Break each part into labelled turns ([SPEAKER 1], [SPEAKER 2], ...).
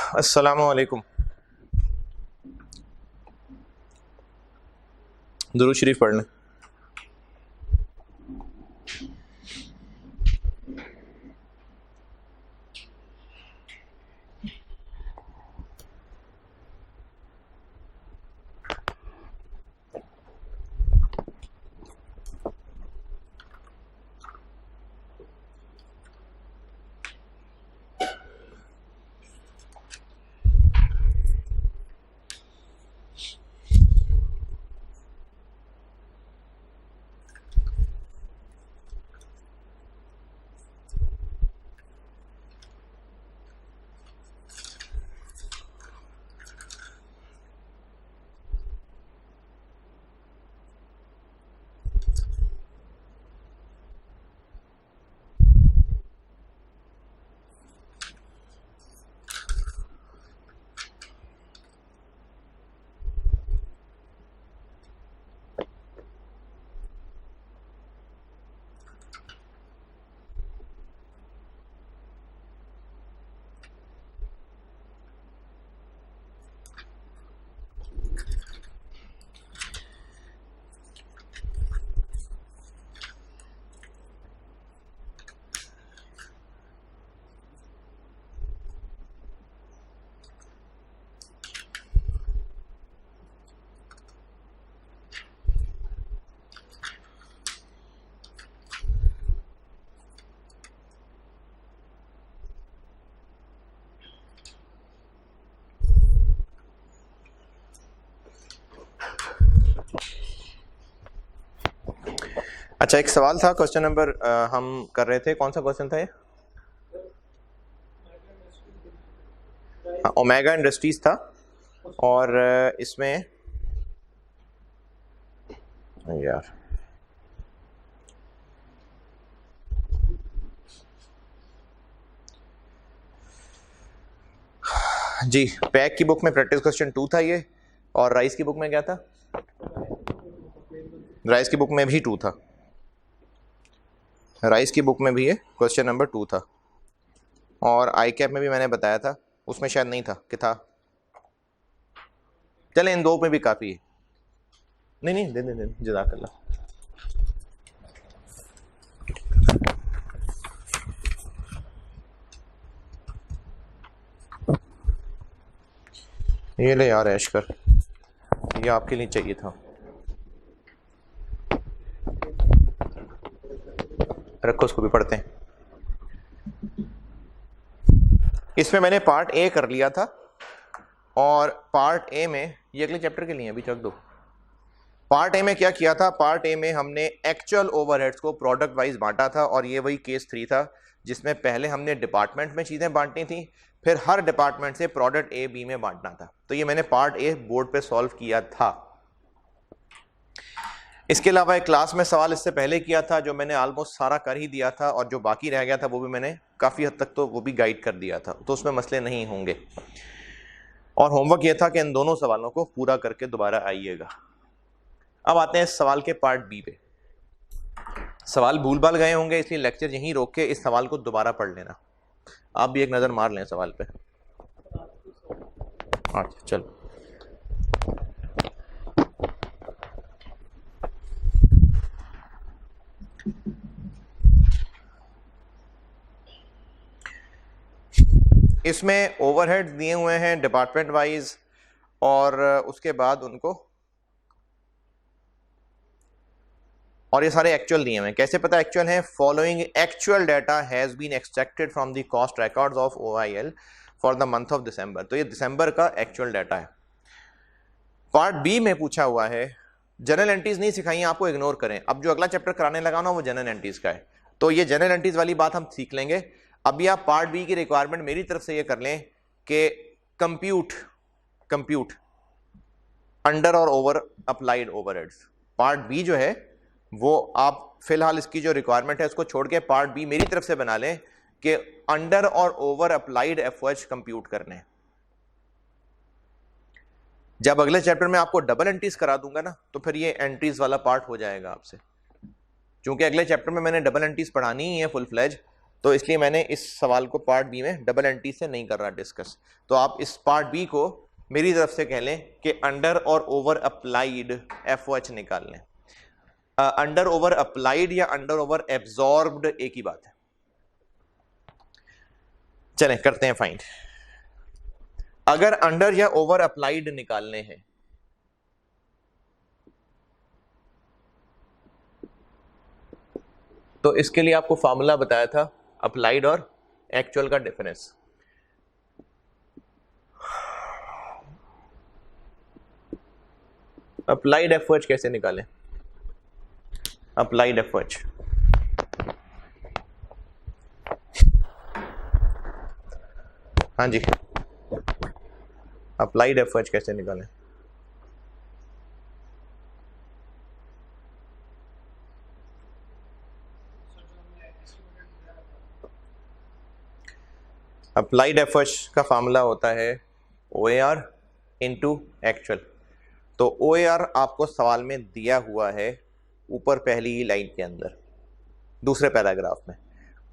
[SPEAKER 1] अस्सलामु अलैकुम। दुरूद शरीफ पढ़ लें। अच्छा, एक सवाल था, क्वेश्चन नंबर हम कर रहे थे, कौन सा क्वेश्चन था ये? ओमेगा इंडस्ट्रीज था। और इसमें यार जी, पैक की बुक में प्रैक्टिस क्वेश्चन 2 था ये, और राइस की बुक में क्या था? राइस की बुक में भी 2 था। राइस की बुक में भी ये क्वेश्चन नंबर 2 था, और आई कैप में भी मैंने बताया था, उसमें शायद नहीं था कि था। चले इन 2 में भी काफ़ी है। नहीं दे जज़ाकल्लाह। ये ले यार ऐशकर, ये आपके लिए चाहिए था। रखो, उसको भी पढ़ते हैं। इसमें मैंने पार्ट ए कर लिया था, और पार्ट ए में ये अगले चैप्टर के लिए अभी रख दो। पार्ट ए में क्या किया था? पार्ट ए में हमने एक्चुअल ओवरहेड्स को प्रोडक्ट वाइज बांटा था, और ये वही केस 3 था जिसमें पहले हमने डिपार्टमेंट में चीज़ें बांटनी थी, फिर हर डिपार्टमेंट से प्रोडक्ट ए बी में बांटना था। तो ये मैंने पार्ट ए बोर्ड पे सॉल्व किया था। इसके अलावा एक क्लास में सवाल इससे पहले किया था, जो मैंने ऑलमोस्ट सारा कर ही दिया था, और जो बाकी रह गया था वो भी मैंने काफ़ी हद तक तो वो भी गाइड कर दिया था, तो उसमें मसले नहीं होंगे। और होमवर्क ये था कि इन दोनों सवालों को पूरा करके दोबारा आइएगा। अब आते हैं इस सवाल के पार्ट बी पे। सवाल भूल भाल गए होंगे, इसलिए लेक्चर यहीं रोक के इस सवाल को दोबारा पढ़ लेना। आप भी एक नज़र मार लें सवाल पे। अच्छा चलो, इसमें ओवरहेड्स दिए हुए हैं डिपार्टमेंट वाइज, और उसके बाद उनको, और ये सारे एक्चुअल दिए हुए हैं। कैसे पता एक्चुअल है? Following actual data has been extracted from the cost records of OIL for the month of December. तो ये दिसंबर का एक्चुअल डाटा है। पार्ट बी में पूछा हुआ है, जनरल एंट्रीज नहीं सिखाई आपको, इग्नोर करें। अब जो अगला चैप्टर कराने लगा ना वो जनरल एंट्रीज का है, तो ये जनरल एंट्रीज वाली बात हम सीख लेंगे। अभी आप पार्ट बी की रिक्वायरमेंट मेरी तरफ से ये कर लें कि कंप्यूट अंडर और over applied overheads. Part B जो है वो आप फिलहाल इसकी जो रिक्वायरमेंट है उसको छोड़ के पार्ट बी मेरी तरफ से बना लें कि अंडर और ओवर अप्लाइड एफओएच कंप्यूट करने। जब अगले चैप्टर में आपको डबल एंट्रीज करा दूंगा ना, तो फिर ये एंट्रीज वाला पार्ट हो जाएगा आपसे। क्योंकि अगले चैप्टर में मैंने डबल एंट्रीज पढ़ानी ही है फुल फ्लेज, तो इसलिए मैंने इस सवाल को पार्ट बी में डबल एंट्री से नहीं कर रहा डिस्कस। तो आप इस पार्ट बी को मेरी तरफ से कह लें कि अंडर और ओवर अप्लाइड FOH निकाल लें। अंडर ओवर अप्लाइड या अंडर ओवर एब्जॉर्ब्ड एक ही बात है। चलें करते हैं फाइंड। अगर अंडर या ओवर अप्लाइड निकालने हैं तो इसके लिए आपको फॉर्मूला बताया था अप्लाइड और एक्चुअल का डिफरेंस। अप्लाइड FOH कैसे निकालें? अप्लाइड FOH हाँ जी, अप्लाइड FOH कैसे निकालें? अप्लाइड FOH का फार्मूला होता है OAR इंटू एक्चुअल। तो OAR आपको सवाल में दिया हुआ है ऊपर पहली ही लाइन के अंदर दूसरे पैराग्राफ में।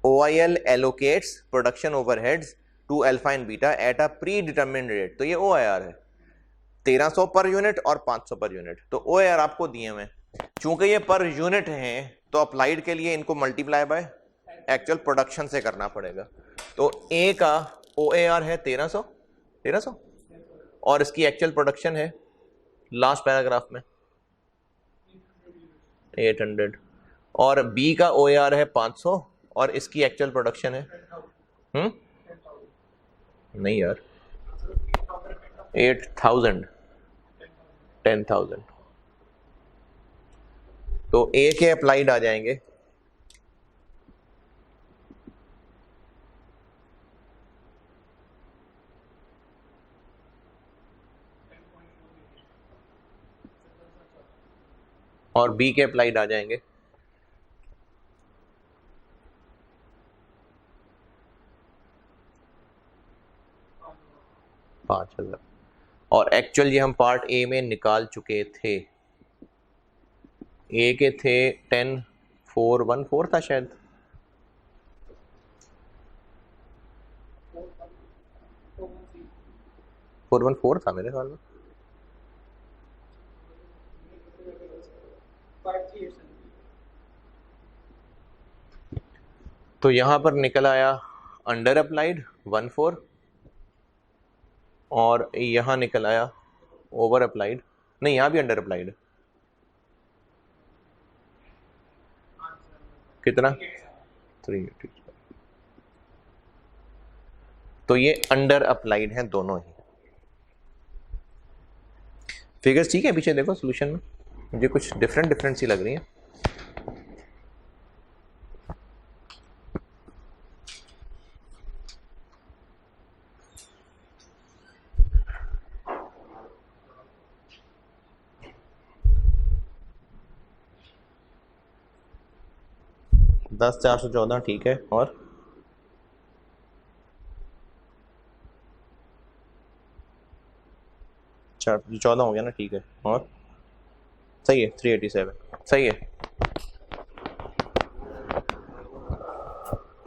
[SPEAKER 1] OIL allocates production overheads to alpha and beta at a pre determined rate. तो ये OAR है 1300 पर यूनिट और 500 पर यूनिट। तो OAR आपको दिए हुए, चूंकि ये पर यूनिट हैं तो अप्लाइड के लिए इनको मल्टीप्लाई बाय एक्चुअल प्रोडक्शन से करना पड़ेगा। तो A का OAR है 1300 और इसकी एक्चुअल प्रोडक्शन है लास्ट पैराग्राफ में 800 और B का OAR है 500 और इसकी एक्चुअल प्रोडक्शन है नहीं यार 8000 10,000। तो A के अप्लाइड आ जाएंगे और B के अप्लाइड आ जाएंगे 5000 और एक्चुअल ये हम पार्ट A में निकाल चुके थे। A के थे 10414 था शायद 414 था मेरे ख्याल में। तो यहां पर निकल आया अंडर अप्लाइड 14 और यहां निकल आया ओवर अप्लाइड, नहीं यहां भी अंडर अप्लाइड कितना 380। तो ये अंडर अप्लाइड हैं दोनों ही। फिगर्स ठीक है पीछे देखो सॉल्यूशन में, मुझे कुछ डिफरेंट सी लग रही है। दस 414 ठीक है और चार 14 हो गया ना ठीक है और सही है 387 सही है।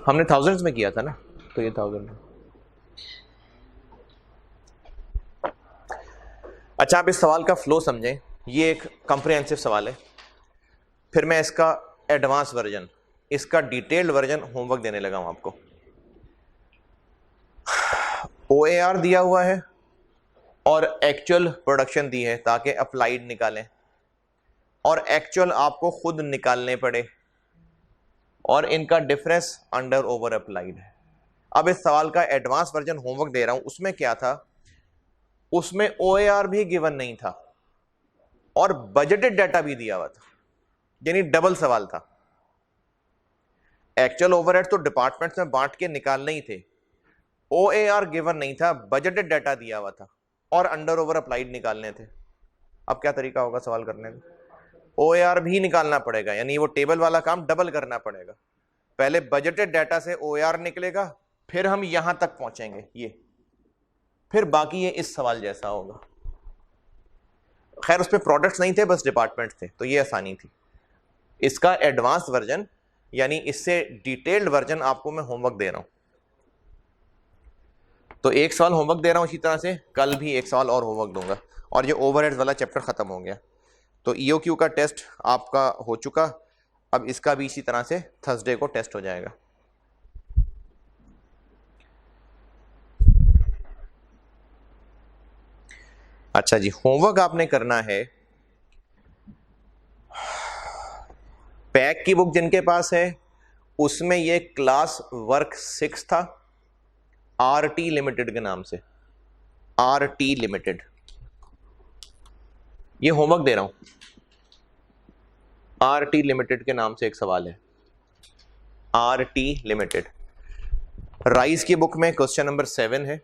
[SPEAKER 1] हमने थाउजेंड्स में किया था ना तो ये 1000 है। अच्छा आप इस सवाल का फ्लो समझें, ये एक कॉम्प्रिहेंसिव सवाल है। फिर मैं इसका एडवांस वर्जन, इसका डिटेल्ड वर्जन होमवर्क देने लगा हूं आपको। OAR दिया हुआ है और एक्चुअल प्रोडक्शन दी है ताकि अप्लाइड निकालें और एक्चुअल आपको खुद निकालने पड़े और इनका डिफरेंस अंडर ओवर अप्लाइड है। अब इस सवाल का एडवांस वर्जन होमवर्क दे रहा हूं, उसमें क्या था, उसमें OAR भी गिवन नहीं था और बजटेड डाटा भी दिया हुआ था, यानी डबल सवाल था। एक्चुअल ओवरहेड तो डिपार्टमेंट्स में बांट के निकालने ही थे, OAR गिवन नहीं था, बजटेड डाटा दिया हुआ था और अंडर ओवर अप्लाइड निकालने थे। अब क्या तरीका होगा सवाल करने का, OAR भी निकालना पड़ेगा, यानी वो टेबल वाला काम डबल करना पड़ेगा। पहले बजटेड डाटा से OAR निकलेगा, फिर हम यहां तक पहुंचेंगे ये, फिर बाकी ये इस सवाल जैसा होगा। खैर उसमें प्रोडक्ट्स नहीं थे, बस डिपार्टमेंट थे, तो ये आसानी थी। इसका एडवांस वर्जन यानी इससे डिटेल्ड वर्जन आपको मैं होमवर्क दे रहा हूं। तो एक सवाल होमवर्क दे रहा हूं, इसी तरह से कल भी एक सवाल और होमवर्क दूंगा, और ये ओवरहेड्स वाला चैप्टर खत्म हो गया। तो ईओक्यू का टेस्ट आपका हो चुका, अब इसका भी इसी तरह से थर्सडे को टेस्ट हो जाएगा। अच्छा जी, होमवर्क आपने करना है, पैक की बुक जिनके पास है उसमें ये क्लास वर्क 6 था, आरटी लिमिटेड के नाम से, आरटी लिमिटेड, ये होमवर्क दे रहा हूं, आरटी लिमिटेड के नाम से एक सवाल है, आरटी लिमिटेड। राइस की बुक में क्वेश्चन नंबर 7 है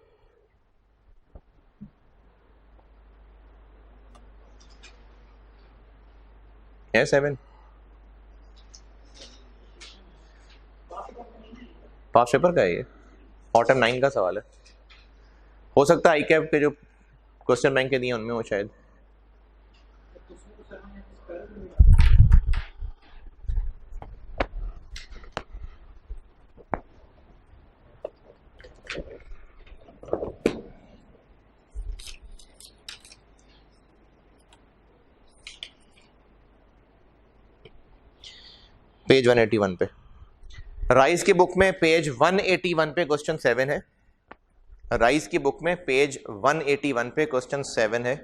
[SPEAKER 1] 7 पास पेपर का है, ये ऑटम 9 का सवाल है, हो सकता है आईकैप के जो क्वेश्चन बैंक के दिए उनमें हो शायद। पेज 181 पे, राइस की बुक में पेज 181 पे क्वेश्चन 7 है, राइस की बुक में पेज 181 पे क्वेश्चन 7 है,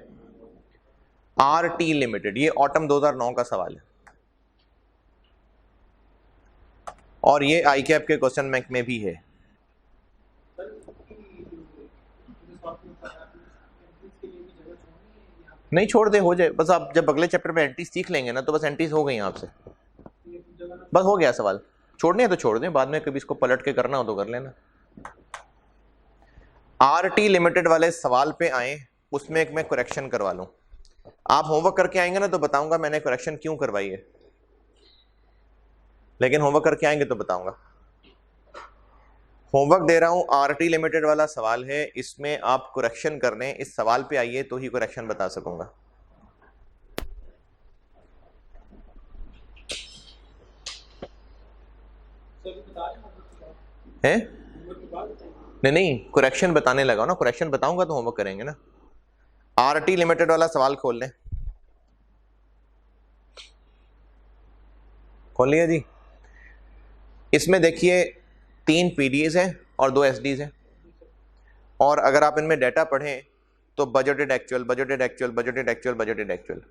[SPEAKER 1] आरटी लिमिटेड, ये ऑटम 2009 का सवाल है, और ये आईकैप के क्वेश्चन बैंक में भी है। नहीं छोड़ दे, हो जाए बस, आप जब अगले चैप्टर में एंट्रीज सीख लेंगे ना तो बस एंट्रीज हो गई आपसे, बस हो गया सवाल, छोड़ने हैं तो छोड़ दें, बाद में कभी इसको पलट के करना हो तो कर लेना। आरटी लिमिटेड वाले सवाल पे आए, उसमें एक मैं करेक्शन करवा लूं, आप होमवर्क करके आएंगे ना तो बताऊंगा मैंने करेक्शन क्यों करवाई है, लेकिन होमवर्क करके आएंगे तो बताऊंगा। होमवर्क दे रहा हूं, आरटी लिमिटेड वाला सवाल है, इसमें आप करेक्शन करने, इस सवाल पे आइए तो ही करेक्शन बता सकूंगा। है नहीं, करेक्शन बताने लगा ना, करेक्शन बताऊंगा तो होमवर्क करेंगे ना। आरटी लिमिटेड वाला सवाल खोल लें, खोल लिया जी। इसमें देखिए 3 पीडीएस हैं और 2 एसडीज हैं, और अगर आप इनमें डाटा पढ़ें तो budgeted actual, budgeted actual, budgeted actual, budgeted actual,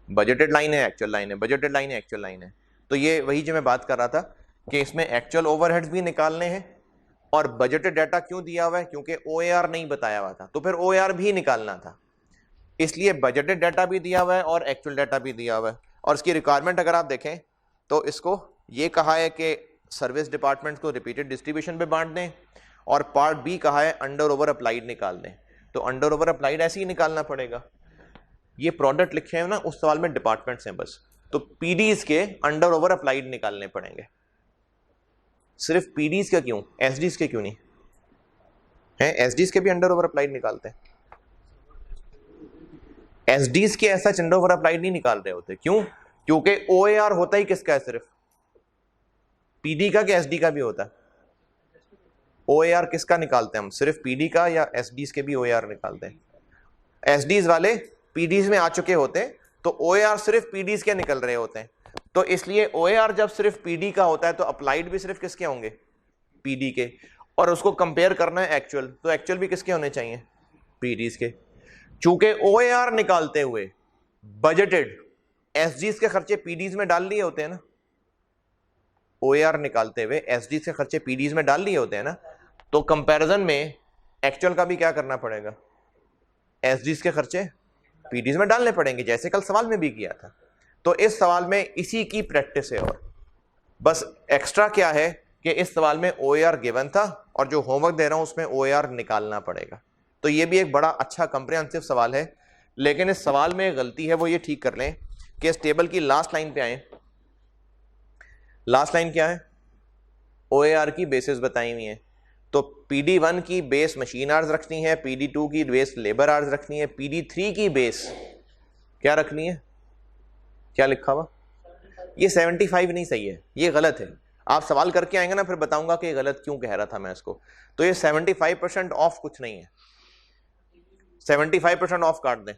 [SPEAKER 1] budgeted line है, एक्चुअल लाइन है, बजटेड लाइन है, एक्चुअल लाइन है। तो ये वही जो मैं बात कर रहा था कि इसमें एक्चुअल ओवरहेड्स भी निकालने हैं, और बजटेड डाटा क्यों दिया हुआ है, क्योंकि ओएआर नहीं बताया हुआ था, तो फिर ओएआर भी निकालना था, इसलिए बजटेड डाटा भी दिया हुआ है और एक्चुअल डाटा भी दिया हुआ है। और इसकी रिक्वायरमेंट अगर आप देखें तो इसको ये कहा है कि सर्विस डिपार्टमेंट को रिपीटेड डिस्ट्रीब्यूशन पे बांट दें, और पार्ट बी कहा है अंडर ओवर अप्लाइड निकाल दें। तो अंडर ओवर अप्लाइड ऐसे ही निकालना पड़ेगा, ये प्रोडक्ट लिखे हैं ना उस सवाल में डिपार्टमेंट्स हैं बस, तो पीडीज के अंडर ओवर अप्लाइड निकालने पड़ेंगे। सिर्फ पीडीज का क्यों, एसडीज के क्यों नहीं है? एसडीज के भी अंडर ओवर अप्लाइड निकालते हैं, एसडीज के ऐसा अंडर ओवर अप्लाइड नहीं निकाल रहे होते, क्यों? क्योंकि ओएआर होता ही किसका है, सिर्फ पीडी का कि एसडी का भी होता है? ओएआर किसका निकालते हैं हम, सिर्फ पीडी का, या एसडीज के भी ओएआर निकालते हैं? एसडीज वाले पीडीज में आ चुके होते हैं, तो ओएआर सिर्फ पीडीज के निकल रहे होते हैं, तो इसलिए ओएआर जब सिर्फ पीडी का होता है तो अप्लाइड भी सिर्फ किसके होंगे, पीडी के, और उसको कंपेयर करना है एक्चुअल, तो एक्चुअल भी किसके होने चाहिए, पीडीज के। चूंकि ओएआर निकालते हुए बजटेड एसडीज के खर्चे पीडीज में डाल लिए होते हैं ना, ओएआर निकालते हुए एसडीज के खर्चे पीडीज में डाल लिए होते हैं ना, तो कंपैरिजन में एक्चुअल का भी क्या करना पड़ेगा, एसडीज के खर्चे पीडीज में डालने पड़ेंगे, जैसे कल सवाल में भी किया था। तो इस सवाल में इसी की प्रैक्टिस है, और बस एक्स्ट्रा क्या है कि इस सवाल में ओएआर गिवन था, और जो होमवर्क दे रहा हूं उसमें ओएआर निकालना पड़ेगा। तो ये भी एक बड़ा अच्छा कंप्रिहेंसिव सवाल है, लेकिन इस सवाल में गलती है वो ये ठीक कर लें कि इस टेबल की लास्ट लाइन पे आए, लास्ट लाइन क्या है, ओएआर की बेसिस बताई हुई है, तो PD1 की बेस मशीन आवर्स रखनी है, PD2 की बेस लेबर आवर्स रखनी है, PD3 की बेस क्या रखनी है, क्या लिखा हुआ, ये 75 नहीं सही है, ये गलत है। आप सवाल करके आएंगे ना, फिर बताऊंगा कि ये गलत क्यों कह रहा था मैं इसको। तो ये 75% ऑफ कुछ नहीं है, 75% ऑफ काट दें,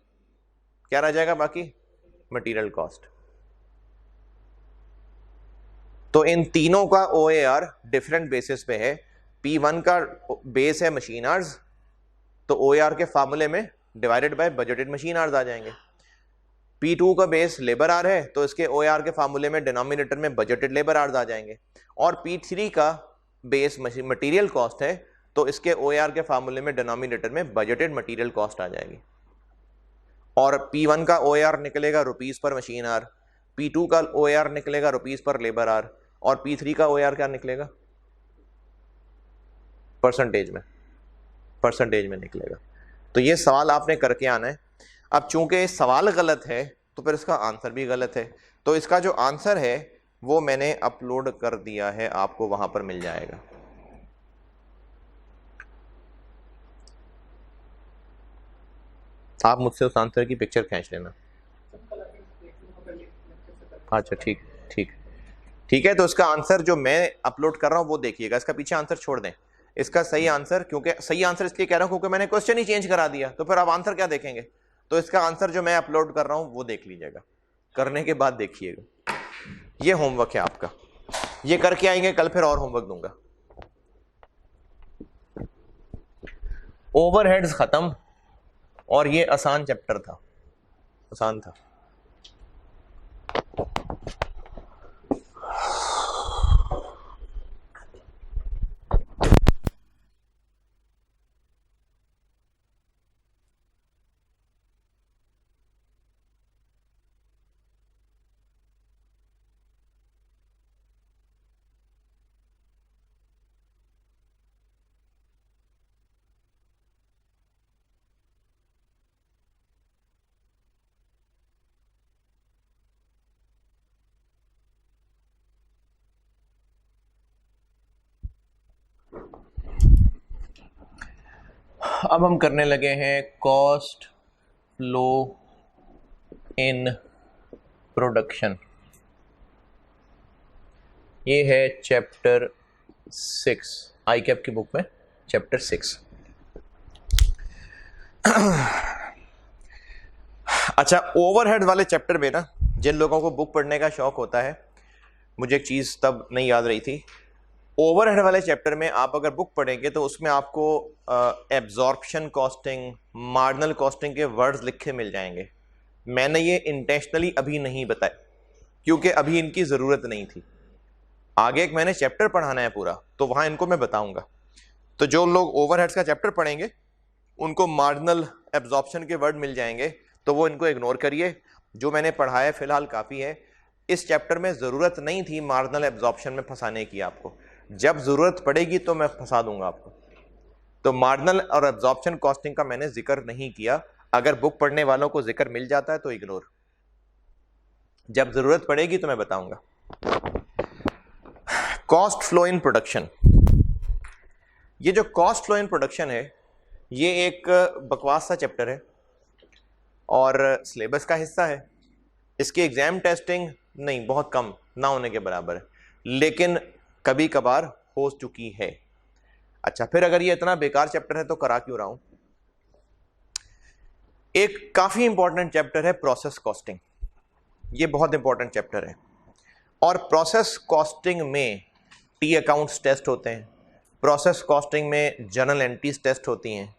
[SPEAKER 1] क्या रह जाएगा बाकी? Material cost. तो इन तीनों का OAR डिफरेंट बेसिस पे है। P1 का बेस है मशीन आवर्स, तो OAR के फार्मूले में divided by budgeted machine hours आ जाएंगे। P2 का बेस लेबर आवर है, तो इसके OAR के फार्मूले में डिनोमिनेटर में बजटेड लेबर आवर्स आ जाएंगे। और P3 का बेस मटेरियल कॉस्ट है, तो इसके OAR के फार्मूले में डिनोमिनेटर में बजटेड मटेरियल कॉस्ट आ जाएगी। और P1 का OAR निकलेगा रुपीस पर मशीन आवर, P2 का OAR निकलेगा रुपीस पर लेबर आवर, और P3 का OAR क्या निकलेगा? परसेंटेज में निकलेगा। तो ये सवाल आपने करके आना है। अब चूंकि सवाल गलत है तो फिर इसका आंसर भी गलत है, तो इसका जो आंसर है वो मैंने अपलोड कर दिया है, आपको वहां पर मिल जाएगा। आप मुझसे उस आंसर की पिक्चर खींच लेना। अच्छा ठीक ठीक ठीक है, तो इसका आंसर जो मैं अपलोड कर रहा हूं वो देखिएगा, इसका पीछे आंसर छोड़ दें। इसका सही आंसर, क्योंकि सही आंसर इसलिए कह रहा हूं क्योंकि मैंने क्वेश्चन ही चेंज करा दिया, तो फिर आप आंसर क्या देखेंगे? तो इसका आंसर जो मैं अपलोड कर रहा हूं वो देख लीजिएगा, करने के बाद देखिएगा। ये होमवर्क है आपका, ये करके आएंगे, कल फिर और होमवर्क दूंगा। ओवरहेड्स खत्म, और ये आसान चैप्टर था, आसान था। अब हम करने लगे हैं कॉस्ट फ्लो इन प्रोडक्शन। ये है चैप्टर 6 आई कैप की बुक में, चैप्टर 6। अच्छा, ओवरहेड वाले चैप्टर में ना, जिन लोगों को बुक पढ़ने का शौक होता है, मुझे एक चीज़ तब नहीं याद रही थी, ओवरहेड वाले चैप्टर में आप अगर बुक पढ़ेंगे तो उसमें आपको एब्जॉर्प्शन कॉस्टिंग, मार्जिनल कॉस्टिंग के वर्ड्स लिखे मिल जाएंगे। मैंने ये इंटेंशनली अभी नहीं बताया क्योंकि अभी इनकी ज़रूरत नहीं थी। आगे एक मैंने चैप्टर पढ़ाना है पूरा, तो वहाँ इनको मैं बताऊंगा। तो जो लोग ओवरहेड्स का चैप्टर पढ़ेंगे उनको मार्जिनल एब्जॉर्प्शन के वर्ड मिल जाएंगे, तो वो इनको इग्नोर करिए। जो मैंने पढ़ाया फिलहाल काफ़ी है। इस चैप्टर में ज़रूरत नहीं थी मार्जिनल एब्जॉर्प्शन में फंसाने की आपको, जब ज़रूरत पड़ेगी तो मैं फंसा दूंगा आपको। तो मार्जिनल और एब्जॉर्प्शन कॉस्टिंग का मैंने जिक्र नहीं किया। अगर बुक पढ़ने वालों को जिक्र मिल जाता है तो इग्नोर, जब ज़रूरत पड़ेगी तो मैं बताऊंगा। कॉस्ट फ्लो इन प्रोडक्शन, ये जो कॉस्ट फ्लो इन प्रोडक्शन है ये एक बकवास सा चैप्टर है और सिलेबस का हिस्सा है। इसकी एग्जाम टेस्टिंग नहीं, बहुत कम, ना होने के बराबर है, लेकिन कभी कभार हो चुकी है। अच्छा, फिर अगर ये इतना बेकार चैप्टर है तो करा क्यों रहा हूं? एक काफी इंपॉर्टेंट चैप्टर है प्रोसेस कॉस्टिंग, ये बहुत इंपॉर्टेंट चैप्टर है। और प्रोसेस कॉस्टिंग में टी अकाउंट्स टेस्ट होते हैं, प्रोसेस कॉस्टिंग में जर्नल एंट्रीज टेस्ट होती हैं।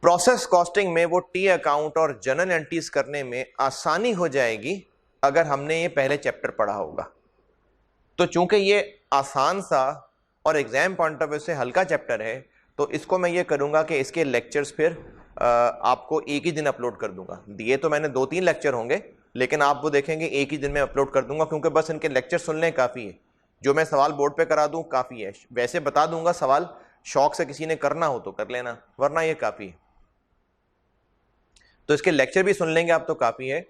[SPEAKER 1] प्रोसेस कॉस्टिंग में वो टी अकाउंट और जर्नल एंट्रीज करने में आसानी हो जाएगी अगर हमने ये पहले चैप्टर पढ़ा होगा। तो चूंकि ये आसान सा और एग्जाम पॉइंट ऑफ व्यू से हल्का चैप्टर है, तो इसको मैं ये करूंगा कि इसके लेक्चर्स फिर आपको एक ही दिन अपलोड कर दूंगा। दिए तो मैंने 2-3 लेक्चर होंगे, लेकिन आप वो देखेंगे एक ही दिन में अपलोड कर दूंगा, क्योंकि बस इनके लेक्चर सुनने काफ़ी है। जो मैं सवाल बोर्ड पे करा दूं काफ़ी है। वैसे बता दूंगा, सवाल शौक से किसी ने करना हो तो कर लेना, वरना ये काफ़ी है। तो इसके लेक्चर भी सुन लेंगे आप तो काफ़ी है।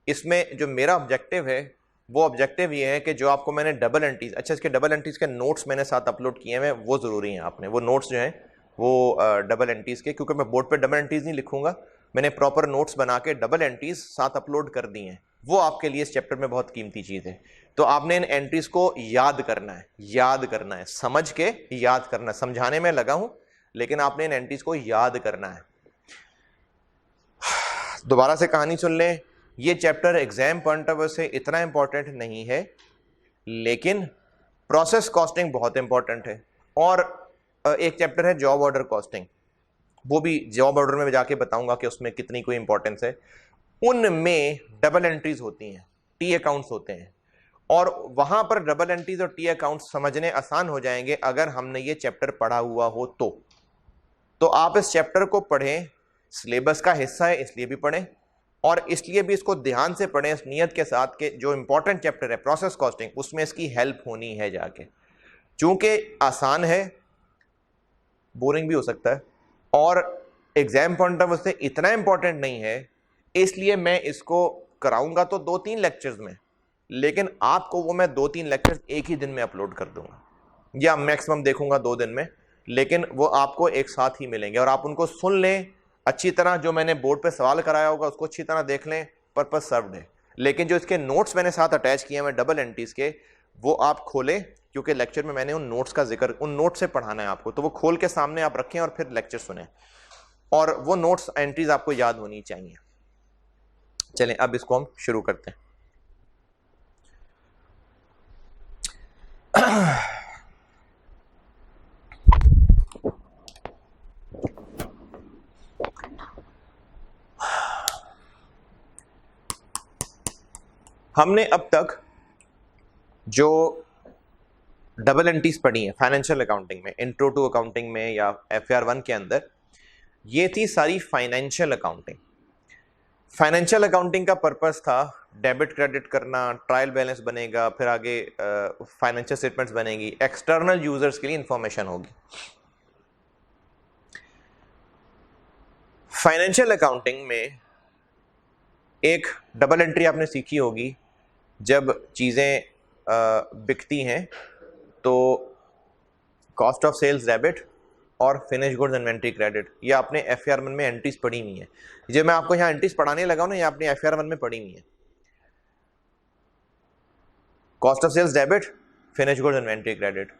[SPEAKER 1] इसमें जो मेरा ऑब्जेक्टिव है वो ऑब्जेक्टिव ये है कि जो आपको मैंने डबल एंट्रीज, अच्छा इसके डबल एंट्रीज के नोट्स मैंने साथ अपलोड किए हैं, वो ज़रूरी हैं। आपने वो नोट्स जो हैं वो डबल एंट्रीज के, क्योंकि मैं बोर्ड पे डबल एंट्रीज नहीं लिखूंगा, मैंने प्रॉपर नोट्स बना के डबल एंट्रीज साथ अपलोड कर दी हैं, वो आपके लिए इस चैप्टर में बहुत कीमती चीज है। तो आपने इन एंट्रीज को याद करना है, याद करना है, समझ के याद करना है। समझाने में लगा हूं लेकिन आपने इन एंट्रीज को याद करना है। दोबारा से कहानी सुन लें, ये chapter exam point of view से इतना इंपॉर्टेंट नहीं है, लेकिन प्रोसेस कॉस्टिंग बहुत इंपॉर्टेंट है। और एक चैप्टर है जॉब ऑर्डर कॉस्टिंग, वो भी जॉब ऑर्डर में जाके बताऊंगा कि उसमें कितनी कोई इंपॉर्टेंस है। उनमें डबल एंट्रीज होती हैं, टी अकाउंट्स होते हैं, और वहां पर डबल एंट्रीज और टी अकाउंट्स समझने आसान हो जाएंगे अगर हमने ये चैप्टर पढ़ा हुआ हो। तो आप इस चैप्टर को पढ़ें, सिलेबस का हिस्सा है इसलिए भी पढ़ें, और इसलिए भी इसको ध्यान से पढ़ें इस नियत के साथ कि जो इंपॉर्टेंट चैप्टर है प्रोसेस कॉस्टिंग, उसमें इसकी हेल्प होनी है जाके। चूंकि आसान है, बोरिंग भी हो सकता है, और एग्जाम पॉइंट ऑफ व्यू से इतना इंपॉर्टेंट नहीं है, इसलिए मैं इसको कराऊंगा तो 2-3 लेक्चर्स में, लेकिन आपको वो मैं 2-3 लेक्चर्स एक ही दिन में अपलोड कर दूंगा, या मैक्सिमम देखूंगा 2 दिन में, लेकिन वो आपको एक साथ ही मिलेंगे और आप उनको सुन लें अच्छी तरह। जो मैंने बोर्ड पे सवाल कराया होगा उसको अच्छी तरह देख लें, पर्पस सर्व्ड है। लेकिन जो इसके नोट्स मैंने साथ अटैच किए हैं डबल एंट्रीज के, वो आप खोलें, क्योंकि लेक्चर में मैंने उन नोट्स का जिक्र, उन नोट्स से पढ़ाना है आपको, तो वो खोल के सामने आप रखें और फिर लेक्चर सुने, और वो नोट्स एंट्रीज आपको याद होनी चाहिए। चलें अब इसको हम शुरू करते हैं। हमने अब तक जो डबल एंट्रीज पढ़ी है फाइनेंशियल अकाउंटिंग में, इंट्रो टू अकाउंटिंग में या FAR 1 के अंदर, ये थी सारी फाइनेंशियल अकाउंटिंग। फाइनेंशियल अकाउंटिंग का पर्पस था डेबिट क्रेडिट करना, ट्रायल बैलेंस बनेगा, फिर आगे फाइनेंशियल स्टेटमेंट्स बनेगी, एक्सटर्नल यूजर्स के लिए इंफॉर्मेशन होगी। फाइनेंशियल अकाउंटिंग में एक डबल एंट्री आपने सीखी होगी, जब चीज़ें बिकती हैं तो कॉस्ट ऑफ सेल्स डेबिट और फिनिश गुड्स इन्वेंट्री क्रेडिट, ये आपने FAR 1 में एंट्रीज पढ़ी हुई है। जो मैं आपको यहाँ एंट्रीज पढ़ाने लगा हूँ ना, ये आपने FAR 1 में पढ़ी हुई है। Cost of sales debit, finish goods inventory credit.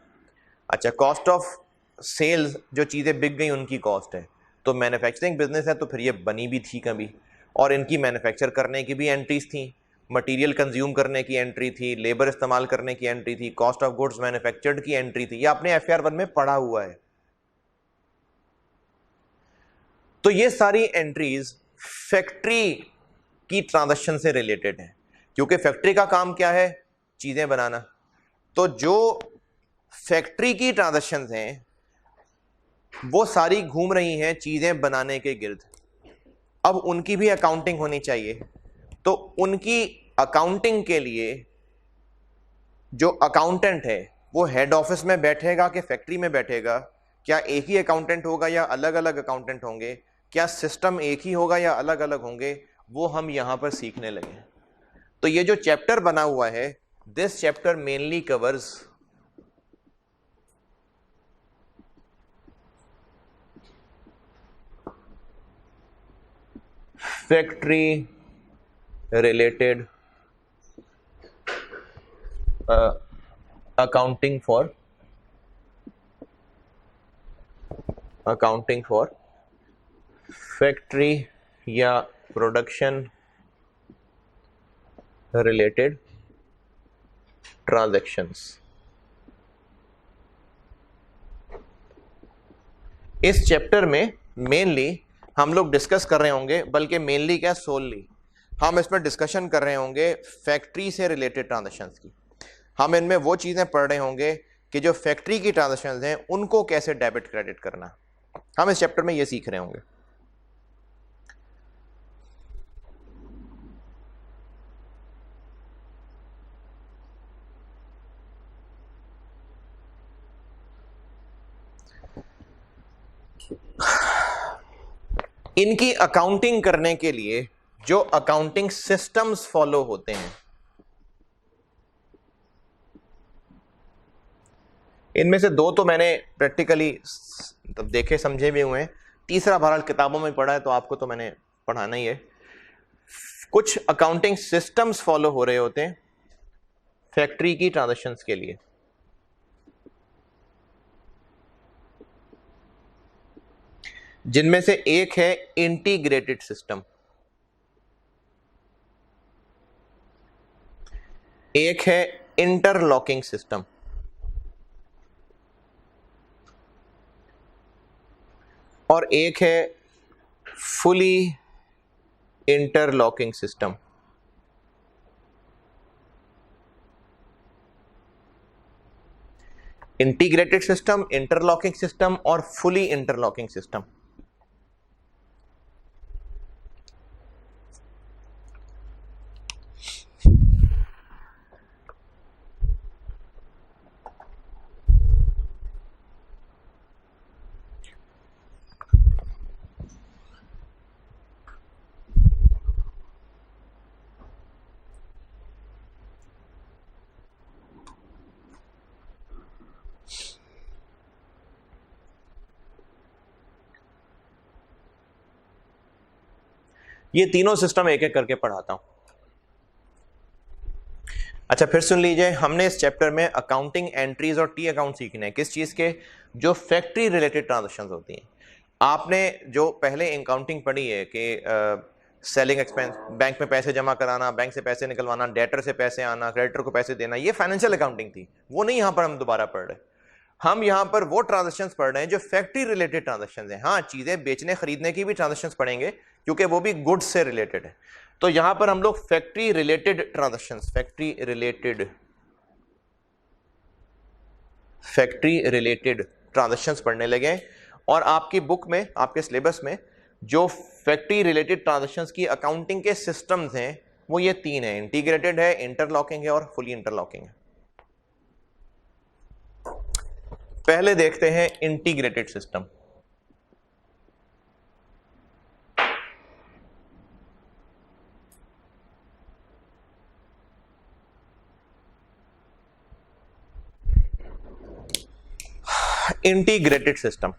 [SPEAKER 1] अच्छा, कॉस्ट ऑफ सेल्स जो चीज़ें बिक गई उनकी कॉस्ट है, तो मैन्युफैक्चरिंग बिजनेस है तो फिर ये बनी भी थी कभी, और इनकी मैन्युफैक्चर करने की भी एंट्रीज थी, मटेरियल कंज्यूम करने की एंट्री थी, लेबर इस्तेमाल करने की एंट्री थी, कॉस्ट ऑफ गुड्स मैन्युफैक्चर्ड की एंट्री थी। ये आपने FAR 1 में पढ़ा हुआ है। तो ये सारी एंट्रीज फैक्ट्री की ट्रांजैक्शन से रिलेटेड है, क्योंकि फैक्ट्री का काम क्या है? चीजें बनाना। तो जो फैक्ट्री की ट्रांजैक्शंस हैं वो सारी घूम रही हैं चीजें बनाने के गिर्द। अब उनकी भी अकाउंटिंग होनी चाहिए, तो उनकी अकाउंटिंग के लिए जो अकाउंटेंट है वो हेड ऑफिस में बैठेगा कि फैक्ट्री में बैठेगा? क्या एक ही अकाउंटेंट होगा या अलग अलग अकाउंटेंट होंगे? क्या सिस्टम एक ही होगा या अलग अलग होंगे? वो हम यहां पर सीखने लगे। तो ये जो चैप्टर बना हुआ है, this chapter mainly covers factory related accounting for factory या प्रोडक्शन रिलेटेड ट्रांजैक्शंस। इस चैप्टर में मेनली हम लोग डिस्कस कर रहे होंगे, बल्कि मेनली क्या, सोलली हम इसमें डिस्कशन कर रहे होंगे फैक्ट्री से रिलेटेड ट्रांजैक्शंस की। हम इनमें वो चीज़ें पढ़ रहे होंगे कि जो फैक्ट्री की ट्रांजैक्शंस हैं उनको कैसे डेबिट क्रेडिट करना, हम इस चैप्टर में ये सीख रहे होंगे। इनकी अकाउंटिंग करने के लिए जो अकाउंटिंग सिस्टम्स फॉलो होते हैं, इनमें से 2 तो मैंने प्रैक्टिकली देखे समझे भी हुए हैं, तीसरा बहरहाल किताबों में पढ़ा है, तो आपको तो मैंने पढ़ाना ही है। कुछ अकाउंटिंग सिस्टम्स फॉलो हो रहे होते हैं फैक्ट्री की ट्रांजैक्शंस के लिए। जिनमें से एक है इंटीग्रेटेड सिस्टम, एक है इंटरलॉकिंग सिस्टम, और एक है fully interlocking system. Integrated system, interlocking system और फुली इंटरलॉकिंग सिस्टम। ये तीनों सिस्टम एक एक करके पढ़ाता हूं। अच्छा फिर सुन लीजिए, हमने इस चैप्टर में अकाउंटिंग एंट्रीज और टी अकाउंट सीखने हैं। किस चीज के? जो फैक्ट्री रिलेटेड ट्रांजैक्शंस होती हैं। आपने जो पहले अकाउंटिंग पढ़ी है कि सेलिंग एक्सपेंस, बैंक में पैसे जमा कराना, बैंक से पैसे निकलवाना, डेटर से पैसे आना, क्रेडिटर को पैसे देना, ये फाइनेंशियल अकाउंटिंग थी। वो नहीं यहां पर हम दोबारा पढ़ रहे। हम यहां पर वो ट्रांजैक्शंस पढ़ रहे हैं जो फैक्ट्री रिलेटेड ट्रांजैक्शंस हैं। हाँ, चीजें बेचने खरीदने की भी ट्रांजैक्शंस पढ़ेंगे क्योंकि वो भी गुड्स से रिलेटेड है। तो यहां पर हम लोग factory related transactions, factory related transactions पढ़ने लगे। और आपकी बुक में, आपके सिलेबस में जो फैक्ट्री रिलेटेड ट्रांजैक्शंस की अकाउंटिंग के सिस्टम्स हैं वो ये तीन है, इंटीग्रेटेड है, इंटरलॉकिंग है और फुली इंटरलॉकिंग है। पहले देखते हैं integrated system. Integrated system,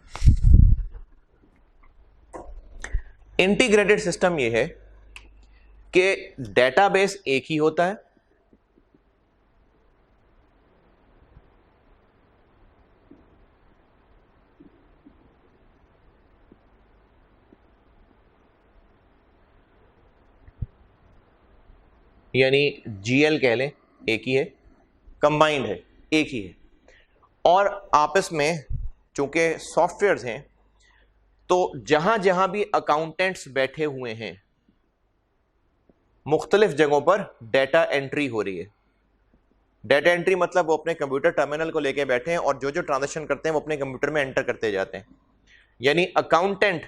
[SPEAKER 1] integrated system यह है कि डेटाबेस एक ही होता है, यानी जीएल कह लें एक ही है, कंबाइंड है, एक ही है। और आपस में चूंकि सॉफ्टवेयर्स हैं तो जहां जहां भी अकाउंटेंट्स बैठे हुए हैं मुख्तलिफ जगहों पर डेटा एंट्री हो रही है। डेटा एंट्री मतलब वो अपने कंप्यूटर टर्मिनल को लेके बैठे हैं और जो जो ट्रांजैक्शन करते हैं वो अपने कंप्यूटर में एंटर करते जाते हैं। यानी अकाउंटेंट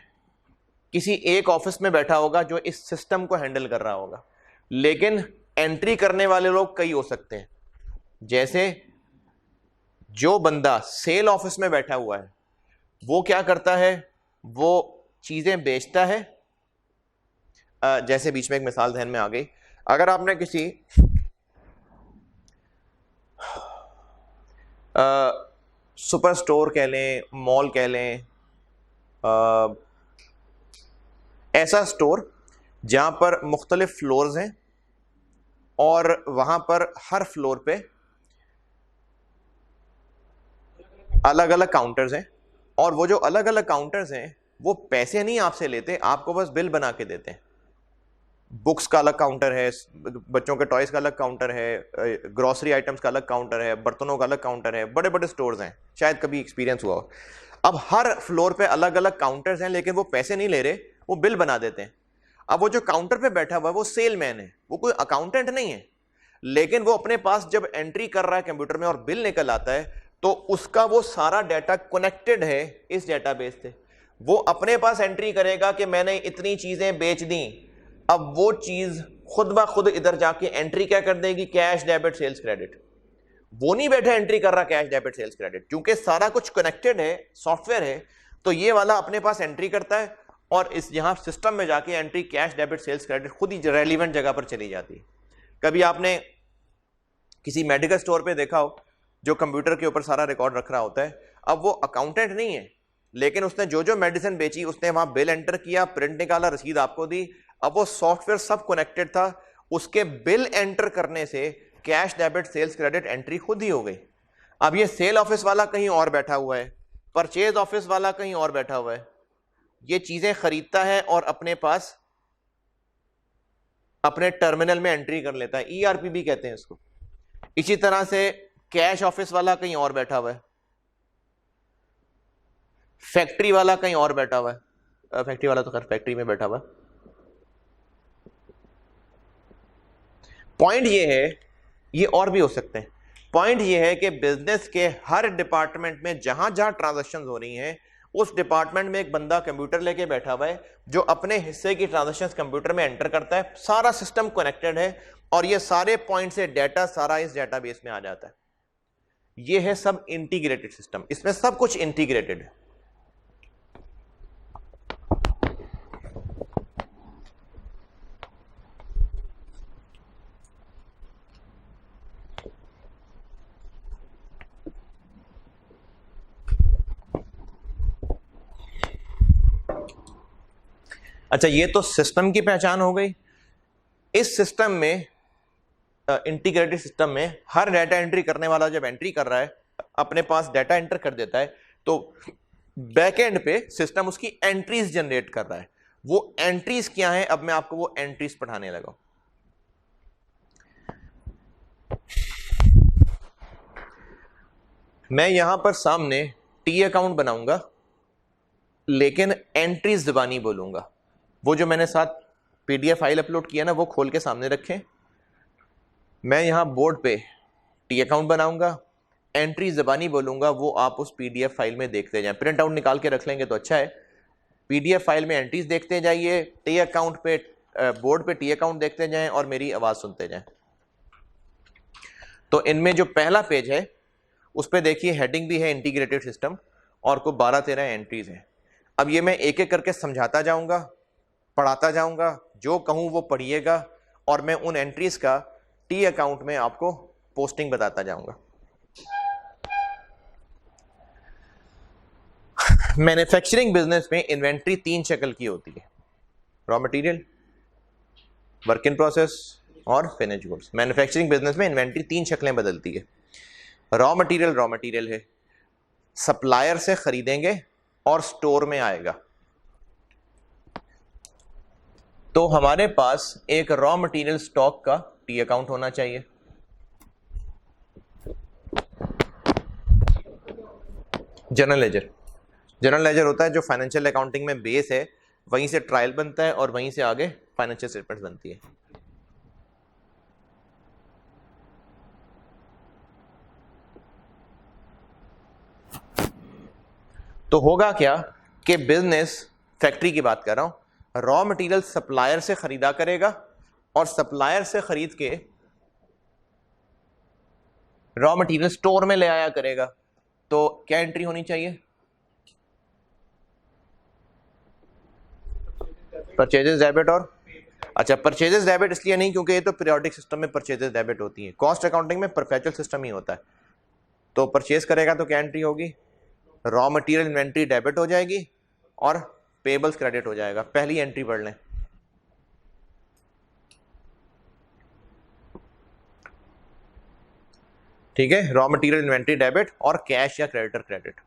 [SPEAKER 1] किसी एक ऑफिस में बैठा होगा जो इस सिस्टम को हैंडल कर रहा होगा, लेकिन एंट्री करने वाले लोग कई हो सकते हैं। जैसे जो बंदा सेल ऑफिस में बैठा हुआ है वो क्या करता है, वो चीजें बेचता है। जैसे बीच में एक मिसाल ध्यान में आ गई, अगर आपने किसी सुपर स्टोर कह लें, मॉल कह लें, ऐसा स्टोर जहां पर मुख्तलिफ फ्लोर्स हैं और वहां पर हर फ्लोर पे अलग अलग काउंटर्स हैं, और वो जो अलग अलग काउंटर्स हैं वो पैसे नहीं आपसे लेते, आपको बस बिल बना के देते हैं। बुक्स का अलग काउंटर है, बच्चों के टॉयज का अलग काउंटर है, ग्रोसरी आइटम्स का अलग काउंटर है, बर्तनों का अलग काउंटर है, बड़े बड़े स्टोर्स हैं, शायद कभी एक्सपीरियंस हुआ हो। अब हर फ्लोर पे अलग अलग काउंटर्स हैं, लेकिन वो पैसे नहीं ले रहे, वो बिल बना देते हैं। अब वो जो काउंटर पे बैठा हुआ है वो सेलमैन है, वो कोई अकाउंटेंट नहीं है, लेकिन वो अपने पास जब एंट्री कर रहा है कंप्यूटर में और बिल निकल आता है तो उसका वो सारा डाटा कनेक्टेड है इस डेटाबेस से। वो अपने पास एंट्री करेगा कि मैंने इतनी चीजें बेच दी, अब वो चीज खुद ब खुद इधर जाके एंट्री क्या कर देगी, कैश, डेबिट, सेल्स, क्रेडिट। वो नहीं बैठा एंट्री कर रहा कैश, डेबिट, सेल्स, क्रेडिट, क्योंकि सारा कुछ कनेक्टेड है, सॉफ्टवेयर है। तो ये वाला अपने पास एंट्री करता है और इस यहां सिस्टम में जाके entry cash, debit, sales, credit खुद ही रेलिवेंट जगह पर चली जाती है। कभी आपने किसी मेडिकल स्टोर पे देखा हो जो कंप्यूटर के ऊपर सारा रिकॉर्ड रख रहा होता है। अब वो अकाउंटेंट नहीं है, लेकिन उसने जो जो मेडिसिन बेची उसने वहां बिल एंटर किया, प्रिंट निकाला, रसीद आपको दी, अब वो सॉफ्टवेयर सब कनेक्टेड था, उसके बिल एंटर करने से cash debit sales credit entry खुद ही हो गई। अब ये सेल ऑफिस वाला कहीं और बैठा हुआ है, परचेज ऑफिस वाला कहीं और बैठा हुआ है, ये चीजें खरीदता है और अपने पास अपने टर्मिनल में एंट्री कर लेता है, ईआरपी भी कहते हैं इसको। इसी तरह से कैश ऑफिस वाला कहीं और बैठा हुआ है, फैक्ट्री वाला कहीं और बैठा हुआ है, फैक्ट्री वाला तो खैर फैक्ट्री में बैठा हुआ है। पॉइंट ये है, ये और भी हो सकते हैं, पॉइंट ये है कि बिजनेस के हर डिपार्टमेंट में जहां जहां ट्रांजैक्शंस हो रही हैं, उस डिपार्टमेंट में एक बंदा कंप्यूटर लेके बैठा हुआ है जो अपने हिस्से की ट्रांजैक्शंस कंप्यूटर में एंटर करता है, सारा सिस्टम कनेक्टेड है और ये सारे पॉइंट से डाटा सारा इस डेटाबेस में आ जाता है। ये है सब इंटीग्रेटेड सिस्टम, इसमें सब कुछ इंटीग्रेटेड है। अच्छा, ये तो सिस्टम की पहचान हो गई। इस सिस्टम में, इंटीग्रेटेड सिस्टम में, हर डाटा एंट्री करने वाला जब एंट्री कर रहा है, अपने पास डाटा एंटर कर देता है, तो बैकएंड पे सिस्टम उसकी एंट्रीज जनरेट कर रहा है। वो एंट्रीज क्या है, अब मैं आपको वो एंट्रीज पढ़ाने लगा। मैं यहां पर सामने टी अकाउंट बनाऊंगा, लेकिन एंट्रीज जबानी बोलूंगा। वो जो मैंने साथ पीडीएफ फाइल अपलोड किया ना, वो खोल के सामने रखें। मैं यहां बोर्ड पे टी अकाउंट बनाऊंगा, एंट्री जबानी बोलूंगा, वो आप उस पीडीएफ फाइल में देखते जाएं। प्रिंट आउट निकाल के रख लेंगे तो अच्छा है। पीडीएफ फाइल में एंट्रीज देखते जाइए, टी अकाउंट पे, बोर्ड पे टी अकाउंट देखते जाएं और मेरी आवाज सुनते जाएं। तो इनमें जो पहला पेज है उस पे देखिए हेडिंग भी है इंटीग्रेटेड सिस्टम और को 12-13 एंट्रीज हैं। अब ये मैं एक एक करके समझाता जाऊंगा, पढ़ाता जाऊंगा, जो कहूं वो पढ़िएगा और मैं उन एंट्रीज का टी अकाउंट में आपको पोस्टिंग बताता जाऊंगा। मैन्युफैक्चरिंग बिजनेस में इन्वेंट्री 3 शक्ल की होती है, raw material, work in process और फिनिश गुड्स। मैन्युफैक्चरिंग बिजनेस में इन्वेंट्री 3 शक्लें बदलती है। रॉ मटेरियल है, सप्लायर से खरीदेंगे और स्टोर में आएगा। तो हमारे पास एक रॉ मटेरियल स्टॉक का टी अकाउंट होना चाहिए। जनरल लेजर होता है जो फाइनेंशियल अकाउंटिंग में बेस है, वहीं से ट्रायल बनता है और वहीं से आगे फाइनेंशियल स्टेटमेंट्स बनती है। तो होगा क्या कि बिजनेस, फैक्ट्री की बात कर रहा हूं, रॉ मटेरियल सप्लायर से खरीदा करेगा और सप्लायर से खरीद के रॉ मटेरियल स्टोर में ले आया करेगा। तो क्या एंट्री होनी चाहिए? परचेजेस डेबिट और, अच्छा, परचेजेस डेबिट इसलिए नहीं क्योंकि ये तो पीरियोडिक सिस्टम में परचेजेस डेबिट होती है, कॉस्ट अकाउंटिंग में परपेचुअल सिस्टम ही होता है। तो परचेज करेगा तो क्या एंट्री होगी? रॉ मटेरियल इन्वेंट्री डेबिट हो जाएगी और पेबल्स क्रेडिट हो जाएगा। पहली एंट्री पढ़ लें। ठीक है, रॉ मटेरियल इन्वेंट्री डेबिट और कैश या क्रेडिटर क्रेडिट।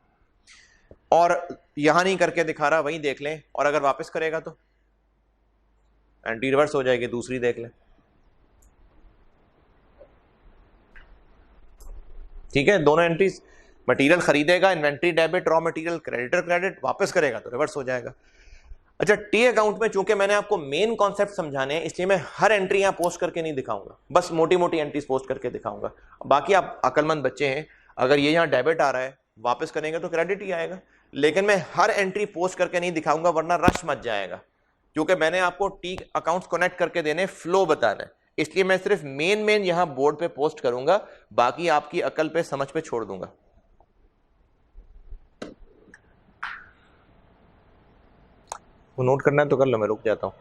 [SPEAKER 1] और यहां नहीं करके दिखा रहा, वहीं देख लें, और अगर वापस करेगा तो एंट्री रिवर्स हो जाएगी, दूसरी देख लें। ठीक है, दोनों एंट्रीज, मटेरियल खरीदेगा inventory debit, raw material creditor credit, वापस करेगा तो रिवर्स हो जाएगा। अच्छा, टी अकाउंट में चूंकि मैंने आपको मेन कॉन्सेप्ट समझाने हैं, इसलिए मैं हर एंट्री यहां पोस्ट करके नहीं दिखाऊंगा, बस मोटी मोटी एंट्रीज पोस्ट करके दिखाऊंगा। बाकी आप अकलमंद बच्चे हैं, अगर ये यहां डेबिट आ रहा है, वापस करेंगे तो क्रेडिट ही आएगा। लेकिन मैं हर एंट्री पोस्ट करके नहीं दिखाऊंगा, वरना रश मच जाएगा, क्योंकि मैंने आपको टी अकाउंट्स कनेक्ट करके देने, फ्लो बताना है। इसलिए मैं सिर्फ मेन मेन यहां बोर्ड पे पोस्ट करूंगा, बाकी आपकी अकल पे, समझ पे छोड़ दूंगा। वो नोट करना है तो कर लो, मैं रुक जाता हूं।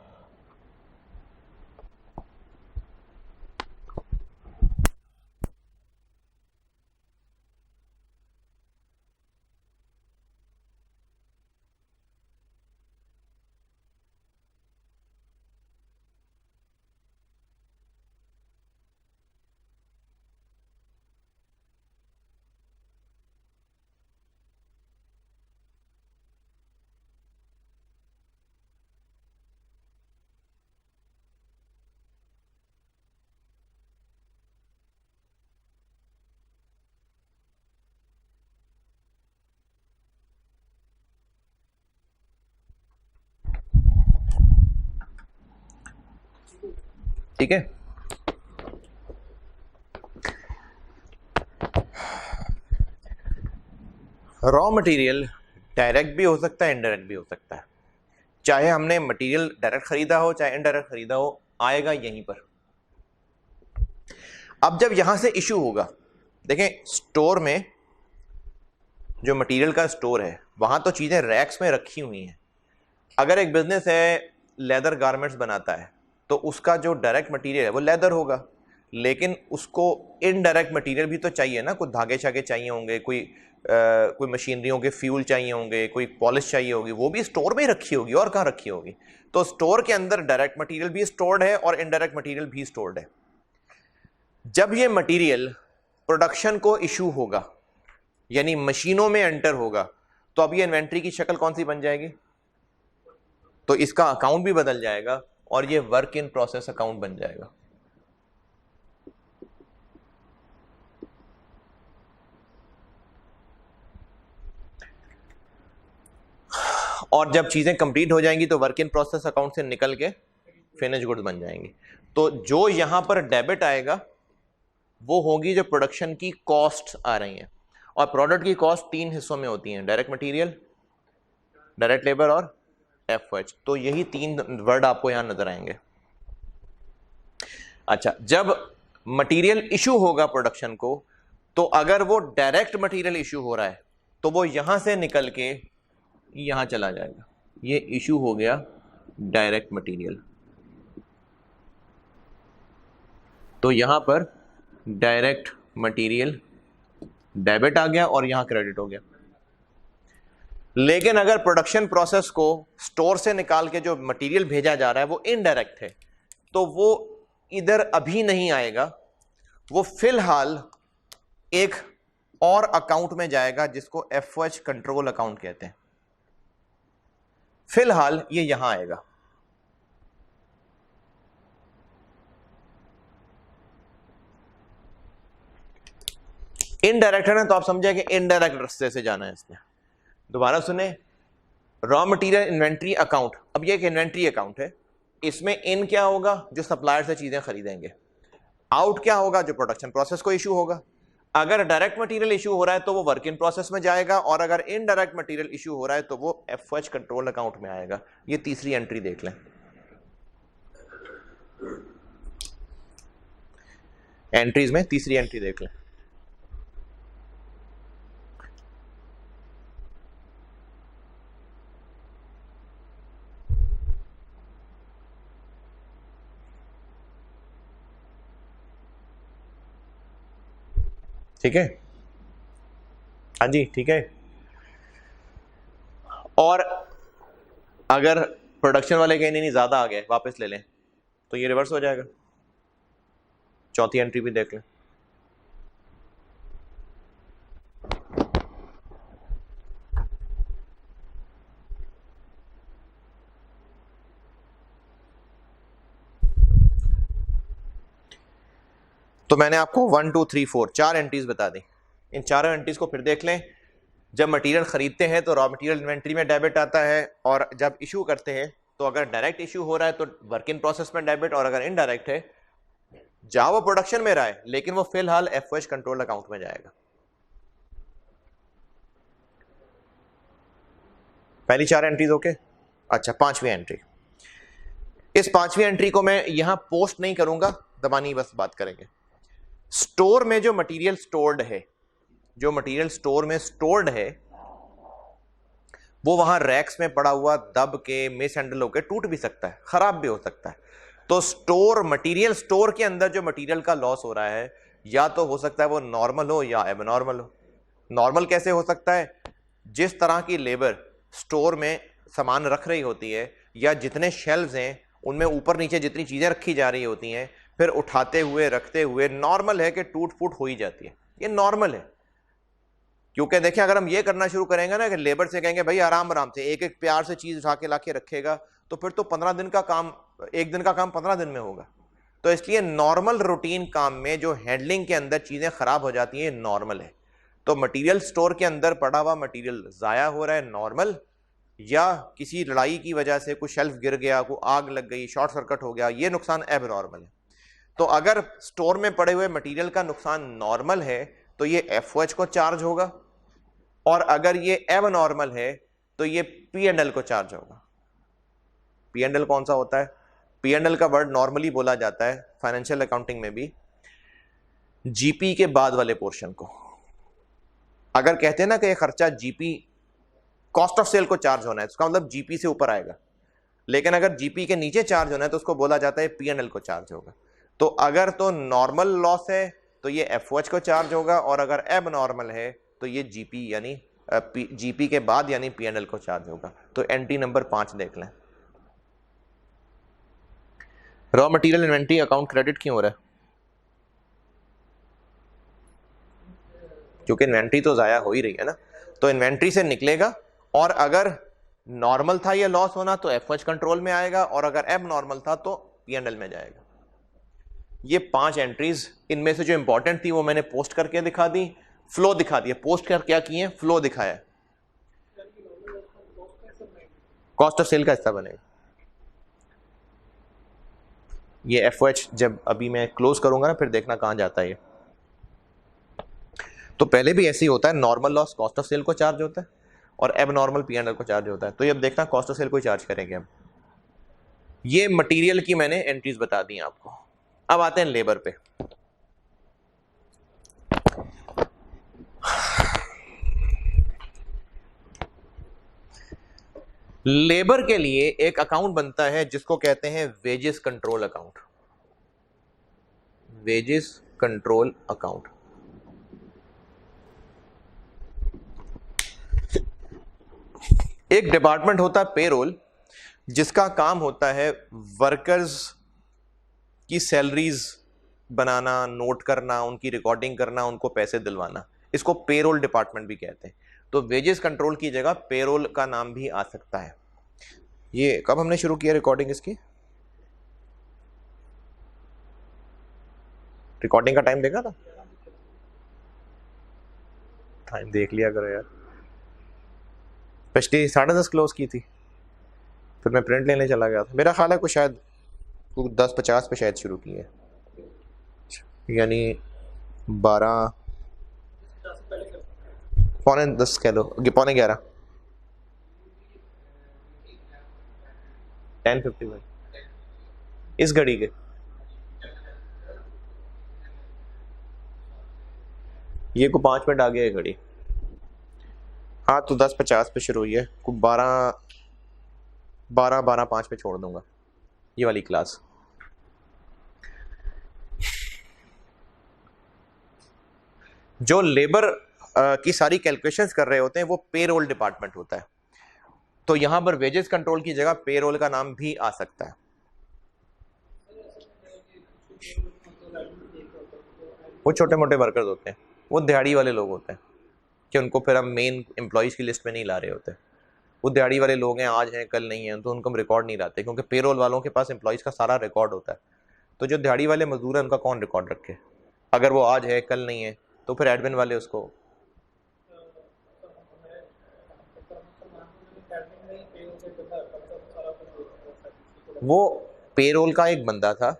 [SPEAKER 1] ठीक है। रॉ मटेरियल डायरेक्ट भी हो सकता है, इनडायरेक्ट भी हो सकता है। चाहे हमने मटेरियल डायरेक्ट खरीदा हो चाहे इनडायरेक्ट खरीदा हो, आएगा यहीं पर। अब जब यहां से इशू होगा, देखें स्टोर में जो मटेरियल का स्टोर है वहां तो चीजें रैक्स में रखी हुई हैं। अगर एक बिजनेस है लेदर गारमेंट्स बनाता है तो उसका जो डायरेक्ट मटेरियल है वो लेदर होगा, लेकिन उसको इनडायरेक्ट मटेरियल भी तो चाहिए ना, कुछ धागे शागे चाहिए होंगे, कोई मशीनरियों के फ्यूल चाहिए होंगे, कोई पॉलिश चाहिए होगी, वो भी स्टोर में ही रखी होगी, और कहाँ रखी होगी। तो स्टोर के अंदर डायरेक्ट मटेरियल भी स्टोर्ड है और इनडायरेक्ट मटेरियल भी स्टोर्ड है। जब ये मटेरियल प्रोडक्शन को इशू होगा यानी मशीनों में एंटर होगा, तो अब ये इन्वेंट्री की शक्ल कौन सी बन जाएगी? तो इसका अकाउंट भी बदल जाएगा और ये वर्क इन प्रोसेस अकाउंट बन जाएगा। और जब चीजें कंप्लीट हो जाएंगी तो वर्क इन प्रोसेस अकाउंट से निकल के फिनिश गुड्स बन जाएंगी। तो जो यहां पर डेबिट आएगा वो होगी जो प्रोडक्शन की कॉस्ट आ रही हैं। और प्रोडक्ट की कॉस्ट 3 हिस्सों में होती हैं, डायरेक्ट मटेरियल, डायरेक्ट लेबर और एफएच। तो यही 3 वर्ड आपको यहां नजर आएंगे। अच्छा, जब मटेरियल इशू होगा प्रोडक्शन को, तो अगर वो डायरेक्ट मटेरियल इशू हो रहा है तो वो यहां से निकल के यहां चला जाएगा। ये इशू हो गया डायरेक्ट मटेरियल, तो यहां पर डायरेक्ट मटेरियल डेबिट आ गया और यहां क्रेडिट हो गया। लेकिन अगर प्रोडक्शन प्रोसेस को स्टोर से निकाल के जो मटेरियल भेजा जा रहा है वो इनडायरेक्ट है, तो वो इधर अभी नहीं आएगा, वो फिलहाल एक और अकाउंट में जाएगा जिसको एफएच कंट्रोल अकाउंट कहते हैं। फिलहाल ये यहां आएगा। इनडायरेक्ट है ना, तो आप समझे कि इनडायरेक्ट रास्ते से जाना है इसने। दोबारा सुने, रॉ मटेरियल इन्वेंट्री अकाउंट, अब ये एक इन्वेंट्री अकाउंट है, इसमें इन क्या होगा? जो सप्लायर से चीजें खरीदेंगे। आउट क्या होगा? जो प्रोडक्शन प्रोसेस को इशू होगा। अगर डायरेक्ट मटेरियल इशू हो रहा है तो वो वर्क इन प्रोसेस में जाएगा, और अगर इनडायरेक्ट मटेरियल इशू हो रहा है तो वो एफएच कंट्रोल अकाउंट में आएगा। ये तीसरी एंट्री देख लें। एंट्रीज में तीसरी एंट्री देख लें। ठीक है, हाँ जी ठीक है। और अगर प्रोडक्शन वाले कहीं नहीं ज्यादा आ गए वापस ले लें तो ये रिवर्स हो जाएगा। चौथी एंट्री भी देख लें। तो मैंने आपको 1 2 3 4 4 एंट्रीज बता दी। इन चारों एंट्रीज को फिर देख लें। जब मटेरियल खरीदते हैं तो रॉ मटेरियल इन्वेंट्री में डेबिट आता है, और जब इशू करते हैं तो अगर डायरेक्ट इशू हो रहा है तो वर्क इन प्रोसेस में डेबिट, और अगर इनडायरेक्ट है जहां वो प्रोडक्शन में रहा है लेकिन वो फिलहाल एफएच कंट्रोल अकाउंट में जाएगा। पहली 4 एंट्रीज ओके। अच्छा, 5वीं एंट्री। इस 5वीं एंट्री को मैं यहां पोस्ट नहीं करूंगा, दबानी बस बात करेंगे। स्टोर में जो मटेरियल स्टोर्ड है, जो मटेरियल स्टोर में स्टोर्ड है वो वहां रैक्स में पड़ा हुआ दब के मिस हैंडल होकर टूट भी सकता है, खराब भी हो सकता है। तो स्टोर मटेरियल, स्टोर के अंदर जो मटेरियल का लॉस हो रहा है या तो हो सकता है वो नॉर्मल हो या एबनॉर्मल हो। नॉर्मल कैसे हो सकता है? जिस तरह की लेबर स्टोर में सामान रख रही होती है या जितने शेल्व्स हैं उनमें ऊपर नीचे जितनी चीजें रखी जा रही होती हैं, फिर उठाते हुए रखते हुए नॉर्मल है कि टूट फूट हो ही जाती है, ये नॉर्मल है। क्योंकि देखिए अगर हम ये करना शुरू करेंगे ना कि लेबर से कहेंगे भाई आराम आराम से एक एक प्यार से चीज उठा के लाके रखेगा, तो फिर तो 15 दिन का काम, एक दिन का काम 15 दिन में होगा। तो इसलिए नॉर्मल रूटीन काम में जो हैंडलिंग के अंदर चीजें खराब हो जाती हैं नॉर्मल है। तो मटेरियल स्टोर के अंदर पड़ा हुआ मटेरियल जाया हो रहा है नॉर्मल, या किसी लड़ाई की वजह से कुछ शेल्फ गिर गया, कोई आग लग गई, शॉर्ट सर्किट हो गया, ये नुकसान एबनॉर्मल है। तो अगर स्टोर में पड़े हुए मटेरियल का नुकसान नॉर्मल है तो ये एफओएच को चार्ज होगा, और अगर ये एब नॉर्मल है तो ये पी&एल को चार्ज होगा। पी&एल कौन सा होता है? पी&एल का वर्ड नॉर्मली बोला जाता है फाइनेंशियल अकाउंटिंग में भी जीपी के बाद वाले पोर्शन को। अगर कहते हैं ना कि ये खर्चा जीपी कॉस्ट ऑफ सेल को चार्ज होना है, उसका मतलब जीपी से ऊपर आएगा, लेकिन अगर जीपी के नीचे चार्ज होना है तो उसको बोला जाता है पी&एल को चार्ज होगा। तो अगर तो नॉर्मल लॉस है तो ये एफओएच को चार्ज होगा, और अगर एब नॉर्मल है तो ये जीपी यानी जीपी के बाद यानी पी&एल को चार्ज होगा। तो एंट्री नंबर 5 देख लें, raw material inventory account credit क्यों हो रहा है? क्योंकि इन्वेंट्री तो जाया हो ही रही है ना, तो इन्वेंट्री से निकलेगा, और अगर नॉर्मल था ये लॉस होना तो एफओएच कंट्रोल में आएगा, और अगर एब नॉर्मल था तो पी&एल में जाएगा। ये 5 एंट्रीज, इनमें से जो इंपॉर्टेंट थी वो मैंने पोस्ट करके दिखा दी, फ्लो दिखा दिया। पोस्ट कर क्या किए? फ्लो दिखाया। कॉस्ट ऑफ सेल का हिस्सा बनेगा ये एफओएच। जब अभी मैं क्लोज करूंगा ना फिर देखना कहां जाता है ये। तो पहले भी ऐसे ही होता है, normal loss cost of sale को चार्ज होता है और एब नॉर्मल पी&एल को चार्ज होता है। तो ये अब देखना कॉस्ट ऑफ सेल को चार्ज करेंगे हम। ये मटेरियल की मैंने एंट्रीज बता दी आपको। अब आते हैं लेबर पे। लेबर के लिए एक अकाउंट बनता है जिसको कहते हैं wages control account. Wages control account. एक डिपार्टमेंट होता है पेरोल, जिसका काम होता है वर्कर्स की सैलरीज बनाना, नोट करना, उनकी रिकॉर्डिंग करना, उनको पैसे दिलवाना। इसको पेरोल डिपार्टमेंट भी कहते हैं। तो वेजेस कंट्रोल की जगह पेरोल का नाम भी आ सकता है। ये कब हमने शुरू किया रिकॉर्डिंग इसकी? रिकॉर्डिंग का टाइम देखा था? टाइम देख लिया करो यार। पिछली 10:30 क्लोज की थी, फिर मैं प्रिंट लेने चला गया था। मेरा ख्याल है कुछ शायद 10:50 पे शायद शुरू की है, यानी 12 पौने 10 कह लो, 11:15 10:51 इस घड़ी के। ये को 5 मिनट आगे है घड़ी। हाँ तो 10:50 पे शुरू हुई है, को 12:05 पे छोड़ दूंगा ये वाली क्लास। जो लेबर की सारी कैलकुलेशंस कर रहे होते हैं वो पेरोल डिपार्टमेंट होता है। तो यहां पर वेजेस कंट्रोल की जगह पेरोल का नाम भी आ सकता है। वो छोटे मोटे वर्कर्स होते हैं, वो दिहाड़ी वाले लोग होते हैं कि उनको फिर हम मेन एम्प्लॉयज की लिस्ट में नहीं ला रहे होते। वो दिहाड़ी वाले लोग हैं, आज हैं कल नहीं है, तो उनको हम रिकॉर्ड नहीं लाते, क्योंकि पेरोल वालों के पास एम्प्लॉयज का सारा रिकॉर्ड होता है। तो जो दिहाड़ी वाले मजदूर है उनका कौन रिकॉर्ड रखे? अगर वो आज है कल नहीं है तो फिर एडमिन वाले उसको। वो पेरोल का एक बंदा था,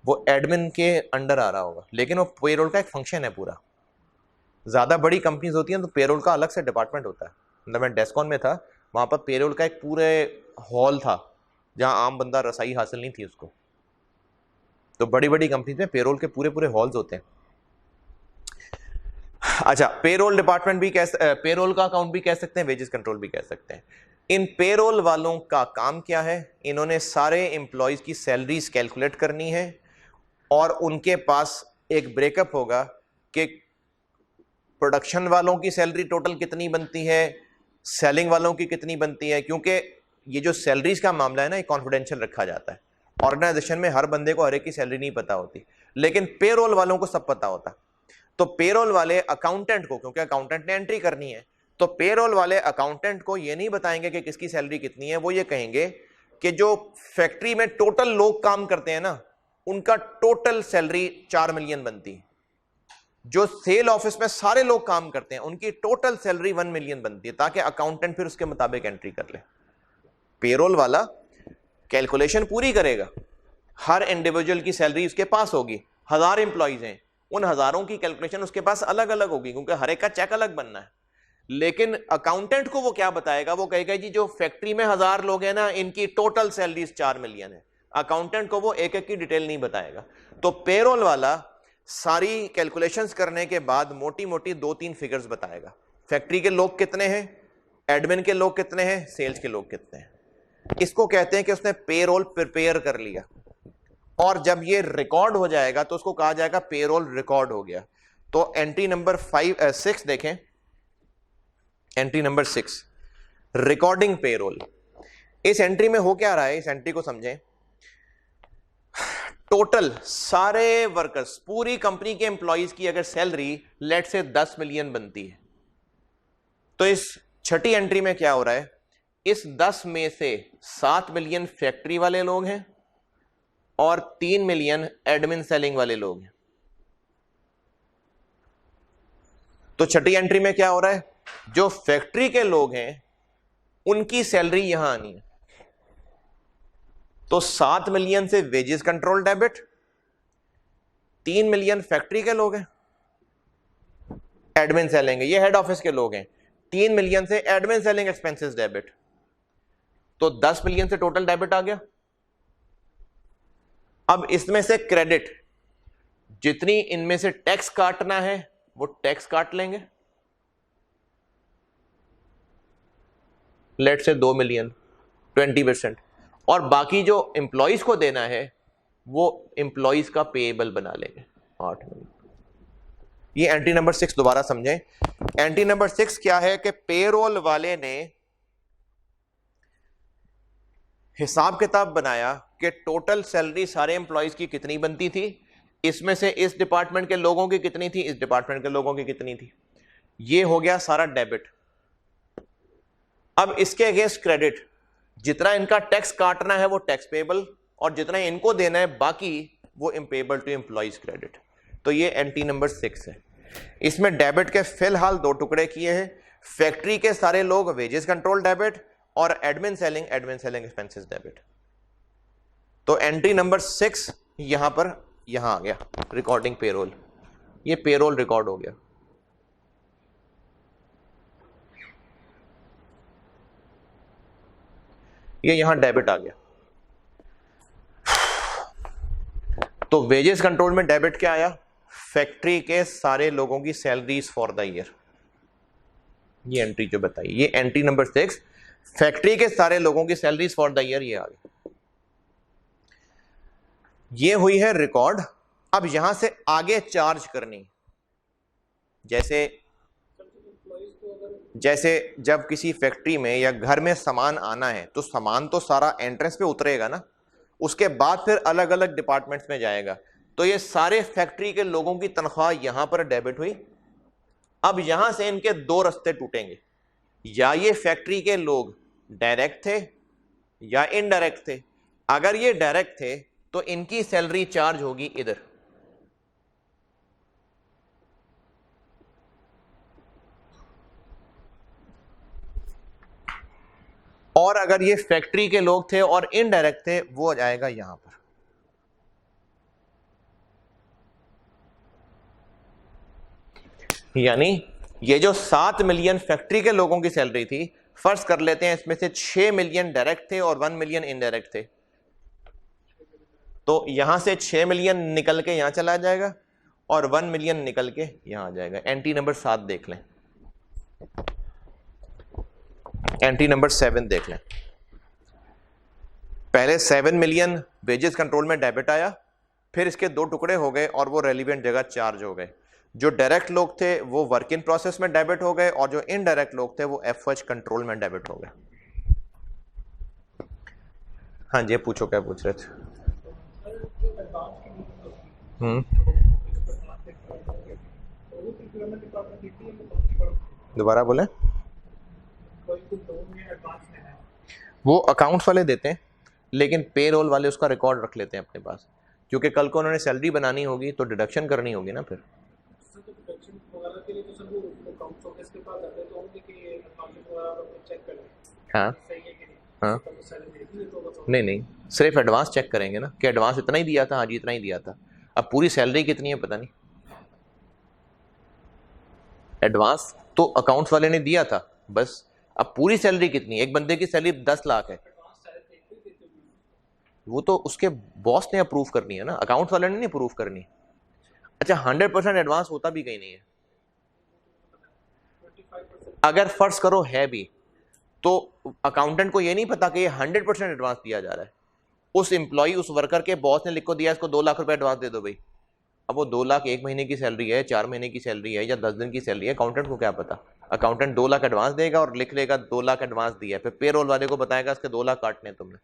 [SPEAKER 1] वो एडमिन के अंडर आ रहा होगा, लेकिन वो पेरोल का एक फंक्शन है पूरा। ज़्यादा बड़ी कंपनीज होती हैं तो पेरोल का अलग से डिपार्टमेंट होता है। मतलब मैं डेस्कॉन में था, वहाँ पर पेरोल का एक पूरे हॉल था जहाँ आम बंदा रसाई हासिल नहीं थी उसको। तो बड़ी बड़ी कंपनीज में पेरोल के पूरे पूरे हॉल्स होते हैं। अच्छा, पेरोल डिपार्टमेंट भी पेरोल का अकाउंट भी कह सकते हैं, वेजेस कंट्रोल भी कह सकते हैं। इन पेरोल वालों का काम क्या है? इन्होंने सारे एम्प्लॉयज की सैलरीज कैलकुलेट करनी है, और उनके पास एक ब्रेकअप होगा कि प्रोडक्शन वालों की सैलरी टोटल कितनी बनती है, सेलिंग वालों की कितनी बनती है। क्योंकि ये जो सैलरीज का मामला है ना, ये कॉन्फिडेंशियल रखा जाता है। ऑर्गेनाइजेशन में हर बंदे को हर एक की सैलरी नहीं पता होती, लेकिन पेरोल वालों को सब पता होता। तो पेरोल वाले अकाउंटेंट को, क्योंकि अकाउंटेंट ने एंट्री करनी है, तो पेरोल वाले अकाउंटेंट को ये नहीं बताएंगे कि किसकी सैलरी कितनी है। वो ये कहेंगे कि जो फैक्ट्री में टोटल लोग काम करते हैं ना, उनका टोटल सैलरी 4 मिलियन बनती है। जो सेल ऑफिस में सारे लोग काम करते हैं उनकी टोटल सैलरी 1 मिलियन बनती है, ताकि अकाउंटेंट फिर उसके मुताबिक एंट्री कर ले। पेरोल वाला कैलकुलेशन पूरी करेगा, हर इंडिविजुअल की सैलरी उसके पास होगी, 1000 एम्प्लॉइज हैं, उन हजारों की कैलकुलेशन उसके पास अलग अलग होगी क्योंकि हर एक का चेक अलग बनना है। लेकिन अकाउंटेंट को वो क्या बताएगा, वो कहेगा जी जो फैक्ट्री में 1000 लोग हैं ना, इनकी टोटल सैलरी 4 मिलियन है। अकाउंटेंट को वो एक एक की डिटेल नहीं बताएगा। तो पेरोल वाला सारी कैलकुलेशंस करने के बाद मोटी मोटी 2-3 फिगर्स बताएगा, फैक्ट्री के लोग कितने हैं, एडमिन के लोग कितने हैं, सेल्स के लोग कितने हैं। इसको कहते हैं कि उसने पेरोल प्रिपेयर कर लिया, और जब ये रिकॉर्ड हो जाएगा तो उसको कहा जाएगा पेरोल रिकॉर्ड हो गया। तो एंट्री नंबर 6 देखें, एंट्री नंबर 6 रिकॉर्डिंग पेरोल। इस एंट्री में हो क्या रहा है, इस एंट्री को समझें। टोटल सारे वर्कर्स, पूरी कंपनी के एम्प्लॉइज की अगर सैलरी लेट से 10 मिलियन बनती है, तो इस छठी एंट्री में क्या हो रहा है, इस 10 में से 7 मिलियन फैक्ट्री वाले लोग हैं और 3 मिलियन एडमिन सेलिंग वाले लोग हैं। तो छठी एंट्री में क्या हो रहा है, जो फैक्ट्री के लोग हैं उनकी सैलरी यहां आनी है। तो 7 मिलियन से wages control debit, 3 million factory के लोग हैं, एडमिन सेलिंग, ये हेड ऑफिस के लोग हैं, 3 मिलियन से एडमिन सेलिंग एक्सपेंसेस डेबिट, तो 10 मिलियन से टोटल डेबिट आ गया। अब इसमें से क्रेडिट, जितनी इनमें से टैक्स काटना है वो टैक्स काट लेंगे, लेट से 2 मिलियन 20%, और बाकी जो एम्प्लॉइज को देना है वो एम्प्लॉइज का पेएबल बना लेंगे 8 मिलियन। ये एंट्री नंबर 6 दोबारा समझें। एंट्री नंबर 6 क्या है कि पेरोल वाले ने हिसाब किताब बनाया कि टोटल सैलरी सारे एम्प्लॉइज की कितनी बनती थी, इसमें से इस डिपार्टमेंट के लोगों की कितनी थी, इस डिपार्टमेंट के लोगों की कितनी थी। ये हो गया सारा डेबिट। अब इसके अगेंस्ट क्रेडिट, जितना इनका टैक्स काटना है वो टैक्स पेबल, और जितना इनको देना है बाकी वो इम्पेबल टू एम्प्लॉइज क्रेडिट। तो ये एंट्री नंबर 6 है। इसमें डेबिट के फिलहाल 2 टुकड़े किए हैं, फैक्ट्री के सारे लोग वेजेस कंट्रोल डेबिट और एडमिन सेलिंग एक्सपेंसेस डेबिट। तो एंट्री नंबर 6 यहां पर यहां आ गया, रिकॉर्डिंग पेरोल, ये पेरोल रिकॉर्ड हो गया। ये यहां डेबिट आ गया। तो वेजेस कंट्रोल में डेबिट क्या आया, फैक्ट्री के सारे लोगों की सैलरीज फॉर द ईयर, ये एंट्री जो बताई, ये एंट्री नंबर 6 फैक्ट्री के सारे लोगों की सैलरीज फॉर द ईयर, ये आ गई, ये हुई है रिकॉर्ड। अब यहां से आगे चार्ज करनी, जैसे जब किसी फैक्ट्री में या घर में सामान आना है तो सामान तो सारा एंट्रेंस पे उतरेगा ना, उसके बाद फिर अलग अलग डिपार्टमेंट्स में जाएगा। तो ये सारे फैक्ट्री के लोगों की तनख्वाह यहां पर डेबिट हुई। अब यहां से इनके 2 रास्ते टूटेंगे, या ये फैक्ट्री के लोग डायरेक्ट थे या इनडायरेक्ट थे। अगर ये डायरेक्ट थे तो इनकी सैलरी चार्ज होगी इधर, और अगर ये फैक्ट्री के लोग थे और इनडायरेक्ट थे वो जाएगा यहां पर। यानी ये जो 7 मिलियन फैक्ट्री के लोगों की सैलरी थी, फर्ज कर लेते हैं इसमें से 6 मिलियन डायरेक्ट थे और 1 मिलियन इनडायरेक्ट थे, तो यहां से 6 मिलियन निकल के यहां चला जाएगा और 1 मिलियन निकल के यहां आ जाएगा। एंट्री नंबर 7 देख लें, एंट्री नंबर 7 देख लें। पहले 7 मिलियन वेजेस कंट्रोल में डेबिट आया, फिर इसके 2 टुकड़े हो गए और वो रेलिवेंट जगह चार्ज हो गए। जो डायरेक्ट लोग थे वो वर्क इन प्रोसेस में डेबिट हो गए, और जो इनडायरेक्ट लोग थे वो एफएच कंट्रोल में डेबिट हो गए। हाँ जी, पूछो क्या पूछ रहे थे। दोबारा बोले। वो अकाउंट्स वाले देते हैं, लेकिन पेरोल वाले उसका रिकॉर्ड रख लेते हैं अपने पास, क्योंकि कल को उन्होंने सैलरी बनानी होगी तो डिडक्शन करनी होगी ना फिर। हाँ हाँ, नहीं नहीं, सिर्फ एडवांस चेक करेंगे ना कि एडवांस इतना ही दिया था, हाँ जी इतना ही दिया था। अब पूरी सैलरी कितनी है पता नहीं, एडवांस तो अकाउंट्स वाले ने दिया था बस। अब पूरी सैलरी कितनी है, एक बंदे की सैलरी 10 लाख है, वो तो उसके बॉस ने अप्रूव करनी है ना, अकाउंट्स वाले ने नहीं अप्रूव करनी। अच्छा 100% एडवांस होता भी कहीं नहीं है। अगर फर्ज करो है भी, तो अकाउंटेंट को ये नहीं पता कि ये 100% एडवांस दिया जा रहा है। उस एम्प्लॉय, उस वर्कर के बॉस ने लिख को दिया इसको 2 लाख रुपए एडवांस दे दो भाई। अब वो 2 लाख 1 महीने की सैलरी है, 4 महीने की सैलरी है, या 10 दिन की सैलरी है, अकाउंटेंट को क्या पता। अकाउंटेंट 2 लाख एडवांस देगा और लिख लेगा 2 लाख एडवांस दिया है, फिर पेरोल वाले को बताएगा इसके 2 लाख काटने तुमने।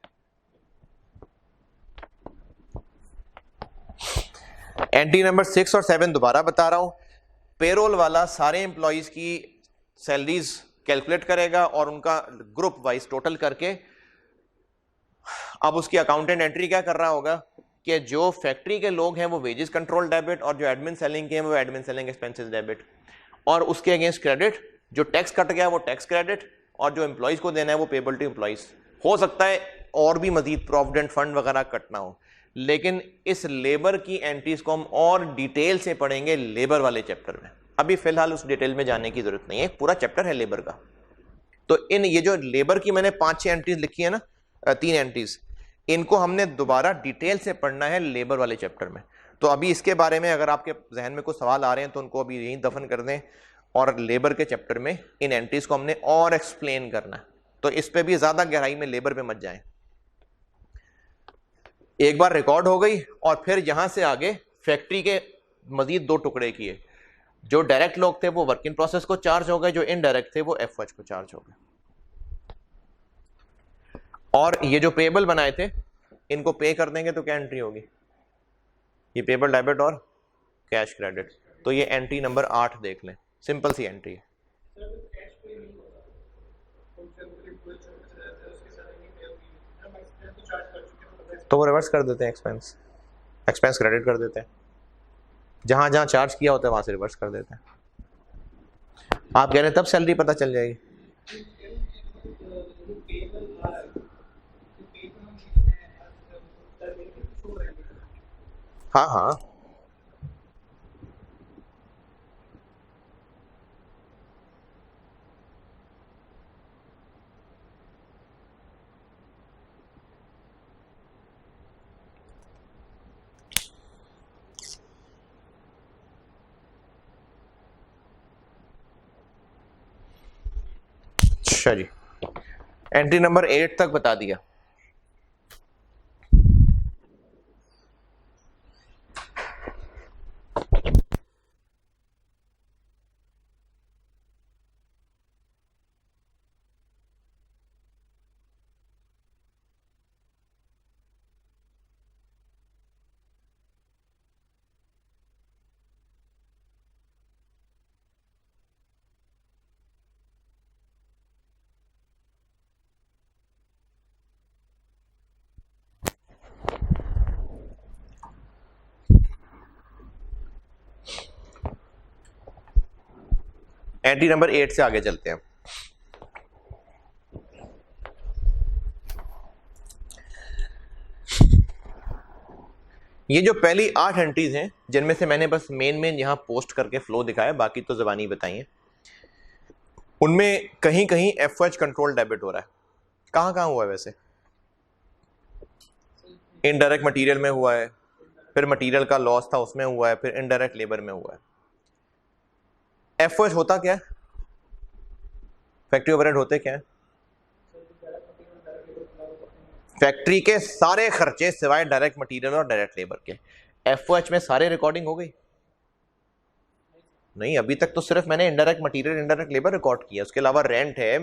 [SPEAKER 1] एंट्री नंबर 6 और 7 दोबारा बता रहा हूं। पेरोल वाला सारे एम्प्लॉयज की सैलरीज कैलकुलेट करेगा और उनका ग्रुप वाइज टोटल करके, अब उसकी अकाउंटेंट एंट्री क्या कर रहा होगा कि जो फैक्ट्री के लोग हैं वो वेजेस कंट्रोल डेबिट, और जो एडमिन सेलिंग के हैं वो एडमिन सेलिंग एक्सपेंसेस डेबिट, और उसके अगेंस्ट क्रेडिट, जो टैक्स कट गया वो टैक्स क्रेडिट, और जो एम्प्लॉयज को देना है वो पेबल टू एम्प्लॉयज। हो सकता है और भी मजीद प्रोविडेंट फंड वगैरह कटना हो, लेकिन इस लेबर की एंट्रीज को हम और डिटेल से पढ़ेंगे लेबर वाले चैप्टर में। अभी फिलहाल उस डिटेल में जाने की जरूरत नहीं है, पूरा चैप्टर है लेबर का। तो इन ये जो लेबर की मैंने 5-6 एंट्रीज लिखी है ना, 3 एंट्रीज, इनको हमने दोबारा डिटेल से पढ़ना है लेबर वाले चैप्टर में। तो अभी इसके बारे में अगर आपके जहन में कुछ सवाल आ रहे हैं तो उनको अभी यहीं दफन कर दें, और लेबर के चैप्टर में इन एंट्रीज को हमने और एक्सप्लेन करना है, तो इस पे भी ज्यादा गहराई में लेबर पे मत जाएं। एक बार रिकॉर्ड हो गई, और फिर यहां से आगे फैक्ट्री के मजीद 2 टुकड़े किए। जो डायरेक्ट लोग थे वो वर्क इन प्रोसेस को चार्ज हो गए, जो इनडायरेक्ट थे वो एफएच को चार्ज हो गए। और ये जो पेबल बनाए थे इनको पे कर देंगे तो क्या एंट्री होगी, ये पेबल डेबिट और कैश क्रेडिट। तो ये एंट्री नंबर 8 देख लें, सिंपल सी एंट्री है। तो वो रिवर्स कर देते हैं, एक्सपेंस एक्सपेंस क्रेडिट कर देते हैं, जहां जहां चार्ज किया होता है वहां से रिवर्स कर देते हैं। आप कह रहे हैं तब सैलरी पता चल जाएगी। हाँ हाँ, अच्छा जी, एंट्री नंबर 8 तक बता दिया। एंट्री नंबर 8 से आगे चलते हैं। ये जो पहली 8 एंट्रीज हैं, जिनमें से मैंने बस मेन यहां पोस्ट करके फ्लो दिखाया, बाकी तो जबानी बताई है, उनमें कहीं कहीं एफएच कंट्रोल डेबिट हो रहा है। कहां कहां हुआ है वैसे? इनडायरेक्ट मटेरियल में हुआ है, फिर मटेरियल का लॉस था उसमें हुआ है, फिर इनडायरेक्ट लेबर में हुआ है। एफएच होता क्या है? फैक्ट्री ओवरहेड होते क्या है? फैक्ट्री के सारे खर्चे सिवाय डायरेक्ट मटेरियल और डायरेक्ट लेबर के। एफओएच में सारे रिकॉर्डिंग हो गई? नहीं, अभी तक तो सिर्फ मैंने indirect material indirect labour record किया, उसके अलावा रेंट है,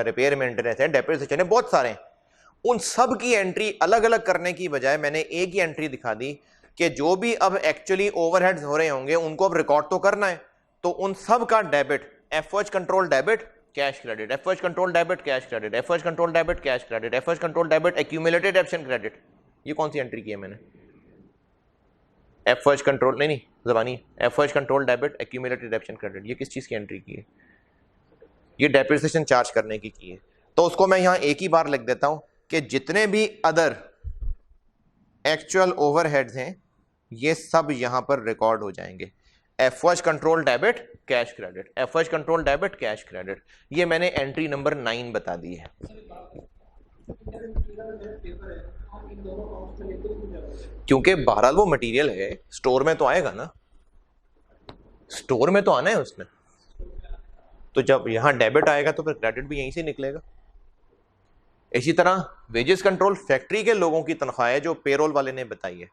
[SPEAKER 1] रिपेयर मेंटेनेंस है, डेप्रिसिएशन है, बहुत सारे हैं। उन सब की एंट्री अलग अलग करने की बजाय मैंने एक ही एंट्री दिखा दी कि जो भी अब एक्चुअली ओवरहेड्स हो रहे होंगे उनको अब रिकॉर्ड तो करना है, तो उन सब का debit FOH control debit cash credit, FOH control debit cash credit, FOH control debit cash credit, FOH control debit accumulated action credit. ये कौन सी एंट्री की है मैंने? एफओएच कंट्रोल नहीं जबानी, FOH control debit accumulated action credit, ये किस चीज की एंट्री की है? ये डेप्रिसिएशन चार्ज करने की है। तो उसको मैं यहां एक ही बार लिख देता हूं कि जितने भी अदर एक्चुअल ओवरहेड्स हैं ये सब यहां पर रिकॉर्ड हो जाएंगे। FOH control debit cash credit, FOH control debit cash credit, ये मैंने एंट्री नंबर 9 बता दी है। क्योंकि बहरहाल वो मटेरियल है, स्टोर में तो आएगा ना, स्टोर में तो आना है उसने, तो जब यहां डेबिट आएगा तो फिर क्रेडिट भी यहीं से निकलेगा। इसी तरह वेजेस कंट्रोल फैक्ट्री के लोगों की तनख्वाह है जो पेरोल वाले ने बताई है,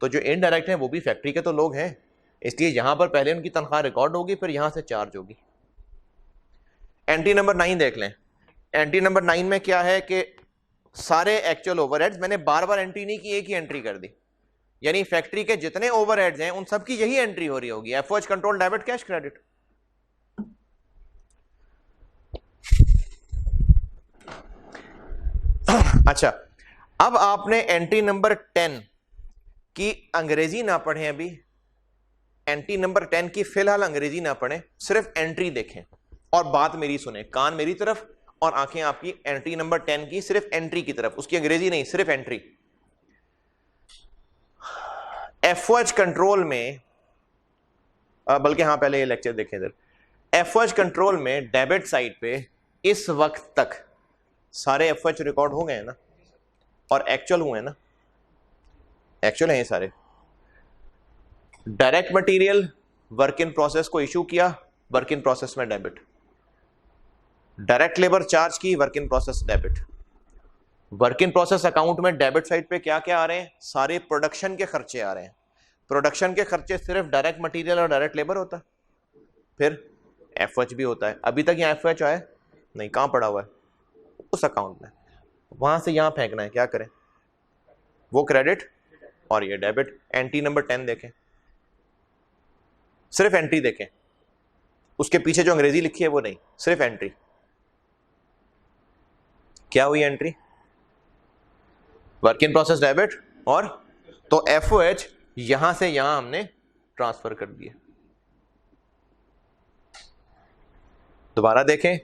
[SPEAKER 1] तो जो इनडायरेक्ट है वो भी फैक्ट्री के तो लोग हैं, इसलिए यहां पर पहले उनकी तनख्वाह रिकॉर्ड होगी फिर यहां से चार्ज होगी। एंट्री नंबर 9 देख लें। एंट्री नंबर 9 में क्या है कि सारे एक्चुअल ओवरहेड्स, मैंने बार बार एंट्री नहीं की, एक ही एंट्री कर दी, यानी फैक्ट्री के जितने ओवरहेड्स हैं उन सबकी यही एंट्री हो रही होगी, FOH control debit cash credit. अच्छा, अब आपने एंट्री नंबर 10 की अंग्रेजी ना पढ़ें, अभी एंट्री नंबर 10 की फिलहाल अंग्रेजी ना पढ़ें, सिर्फ एंट्री देखें और बात मेरी सुने, कान मेरी तरफ और आंखें आपकी एंट्री नंबर 10 की सिर्फ एंट्री की तरफ, उसकी अंग्रेजी नहीं, सिर्फ एंट्री। एफओएच कंट्रोल में, बल्कि हाँ पहले ये लेक्चर देखें इधर, एफओएच कंट्रोल में डेबिट साइड पे इस वक्त तक सारे एफओएच रिकॉर्ड हो गए ना और एक्चुअल हुए ना, एक्चुअल हैं ये सारे। Direct material work in process को इशू किया, वर्क इन प्रोसेस में डेबिट। डायरेक्ट लेबर चार्ज की, work in process debit. Work in process account में डेबिट साइड पे क्या क्या आ रहे हैं, सारे प्रोडक्शन के खर्चे आ रहे हैं। प्रोडक्शन के खर्चे सिर्फ डायरेक्ट मटेरियल और डायरेक्ट लेबर होता है, फिर एफओएच भी होता है। अभी तक यहाँ एफओएच आया नहीं, कहाँ पड़ा हुआ है, उस अकाउंट में, वहां से यहां फेंकना है, क्या करें, वो क्रेडिट और ये डेबिट। एंट्री नंबर 10 देखें, सिर्फ एंट्री देखें, उसके पीछे जो अंग्रेजी लिखी है वो नहीं, सिर्फ एंट्री। क्या हुई entry, work in process debit, और तो एफओएच यहां से यहां हमने ट्रांसफर कर दिया। दोबारा देखें,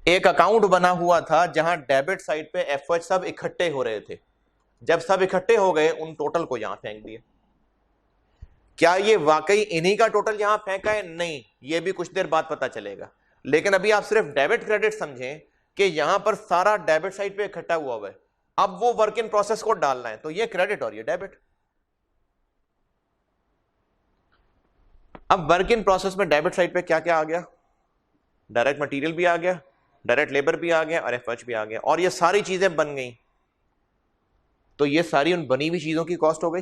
[SPEAKER 1] एक अकाउंट बना हुआ था जहां डेबिट साइड पे एफओएच सब इकट्ठे हो रहे थे, जब सब इकट्ठे हो गए उन टोटल को यहां फेंक दिया। क्या ये वाकई इन्हीं का टोटल यहां फेंका है, नहीं, ये भी कुछ देर बाद पता चलेगा, लेकिन अभी आप सिर्फ डेबिट क्रेडिट समझें कि यहां पर सारा डेबिट साइड पे इकट्ठा हुआ है, अब वो वर्क इन प्रोसेस को डालना है, तो ये क्रेडिट और ये डेबिट। अब वर्क इन प्रोसेस में डेबिट साइड पे क्या क्या आ गया, डायरेक्ट मटेरियल भी आ गया, डायरेक्ट लेबर भी आ गया और एफओएच भी आ गया, और ये सारी चीजें बन गई, तो ये सारी उन बनी हुई चीजों की कॉस्ट हो गई।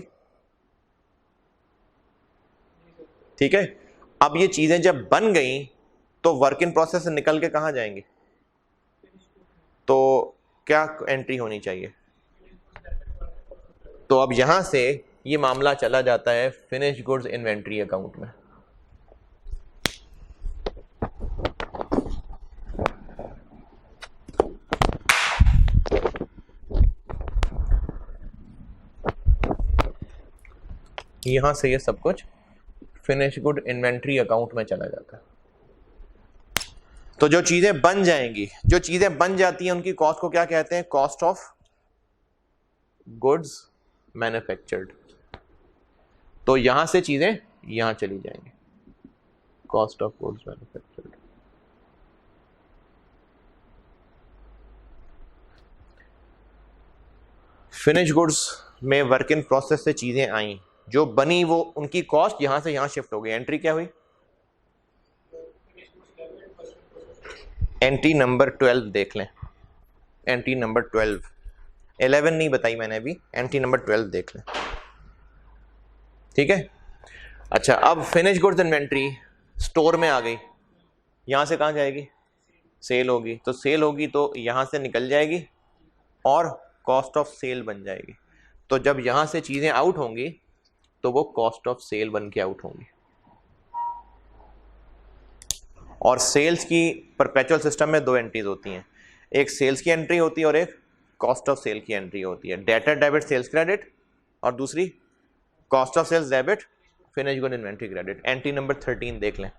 [SPEAKER 1] ठीक है, अब ये चीजें जब बन गई तो वर्क इन प्रोसेस से निकल के कहां जाएंगी, तो क्या एंट्री होनी चाहिए, तो अब यहां से ये मामला चला जाता है फिनिश गुड्स इन्वेंट्री अकाउंट में। यहां से ये सब कुछ फिनिश गुड इन्वेंट्री अकाउंट में चला जाता है। तो जो चीजें बन जाएंगी, जो चीजें बन जाती हैं उनकी कॉस्ट को क्या कहते हैं, कॉस्ट ऑफ गुड्स मैन्युफैक्चर्ड। तो यहां से चीजें यहां चली जाएंगी, cost of goods manufactured. Finish goods में वर्क इन प्रोसेस से चीजें आई, जो बनी वो उनकी कॉस्ट यहां से यहां शिफ्ट हो गई। एंट्री क्या हुई, एंट्री नंबर 12 देख लें, एंट्री नंबर 12, 11 नहीं बताई मैंने अभी, एंट्री नंबर 12 देख लें। ठीक है, अच्छा, अब फिनिश गुड्स इन्वेंट्री स्टोर में आ गई, यहां से कहां जाएगी, सेल होगी, तो सेल होगी तो यहां से निकल जाएगी और कॉस्ट ऑफ सेल बन जाएगी। तो जब यहां से चीजें आउट होंगी तो वो कॉस्ट ऑफ सेल बन के आउट होंगी। और सेल्स की परपेचुअल सिस्टम में दो एंट्रीज होती हैं, एक सेल्स की एंट्री होती है और एक कॉस्ट ऑफ सेल की एंट्री होती है। डेटर डेबिट सेल्स क्रेडिट और दूसरी cost of sales debit finish good inventory credit. Entry number 13 देख लें।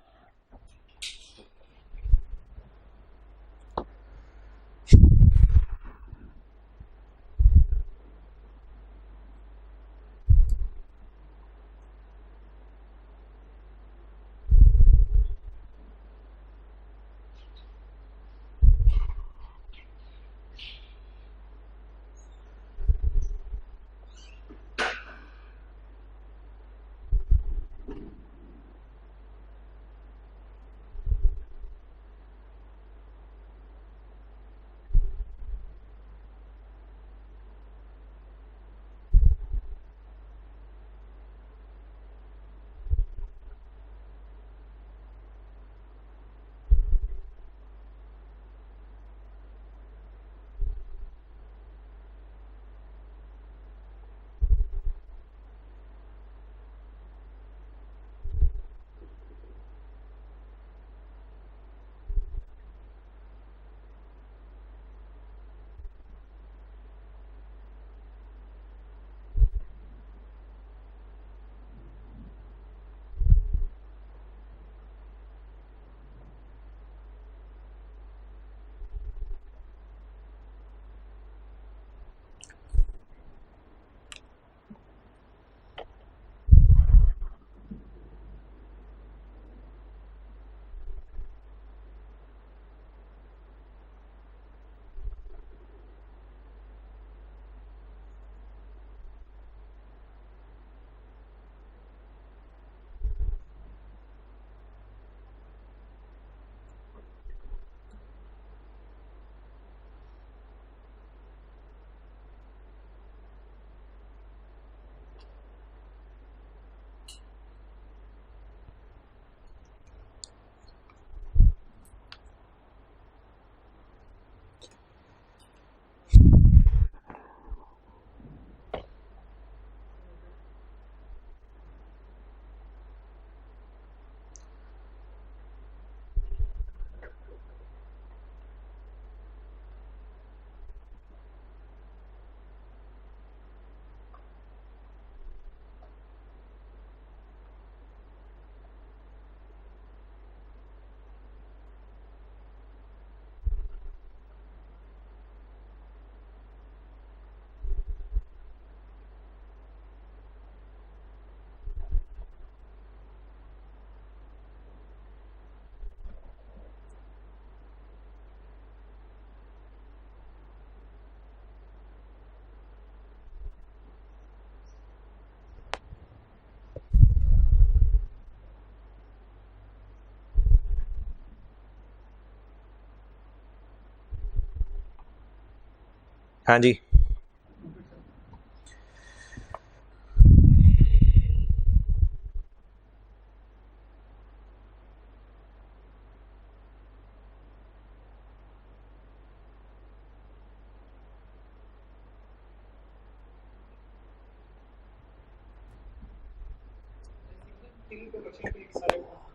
[SPEAKER 1] हाँ जी,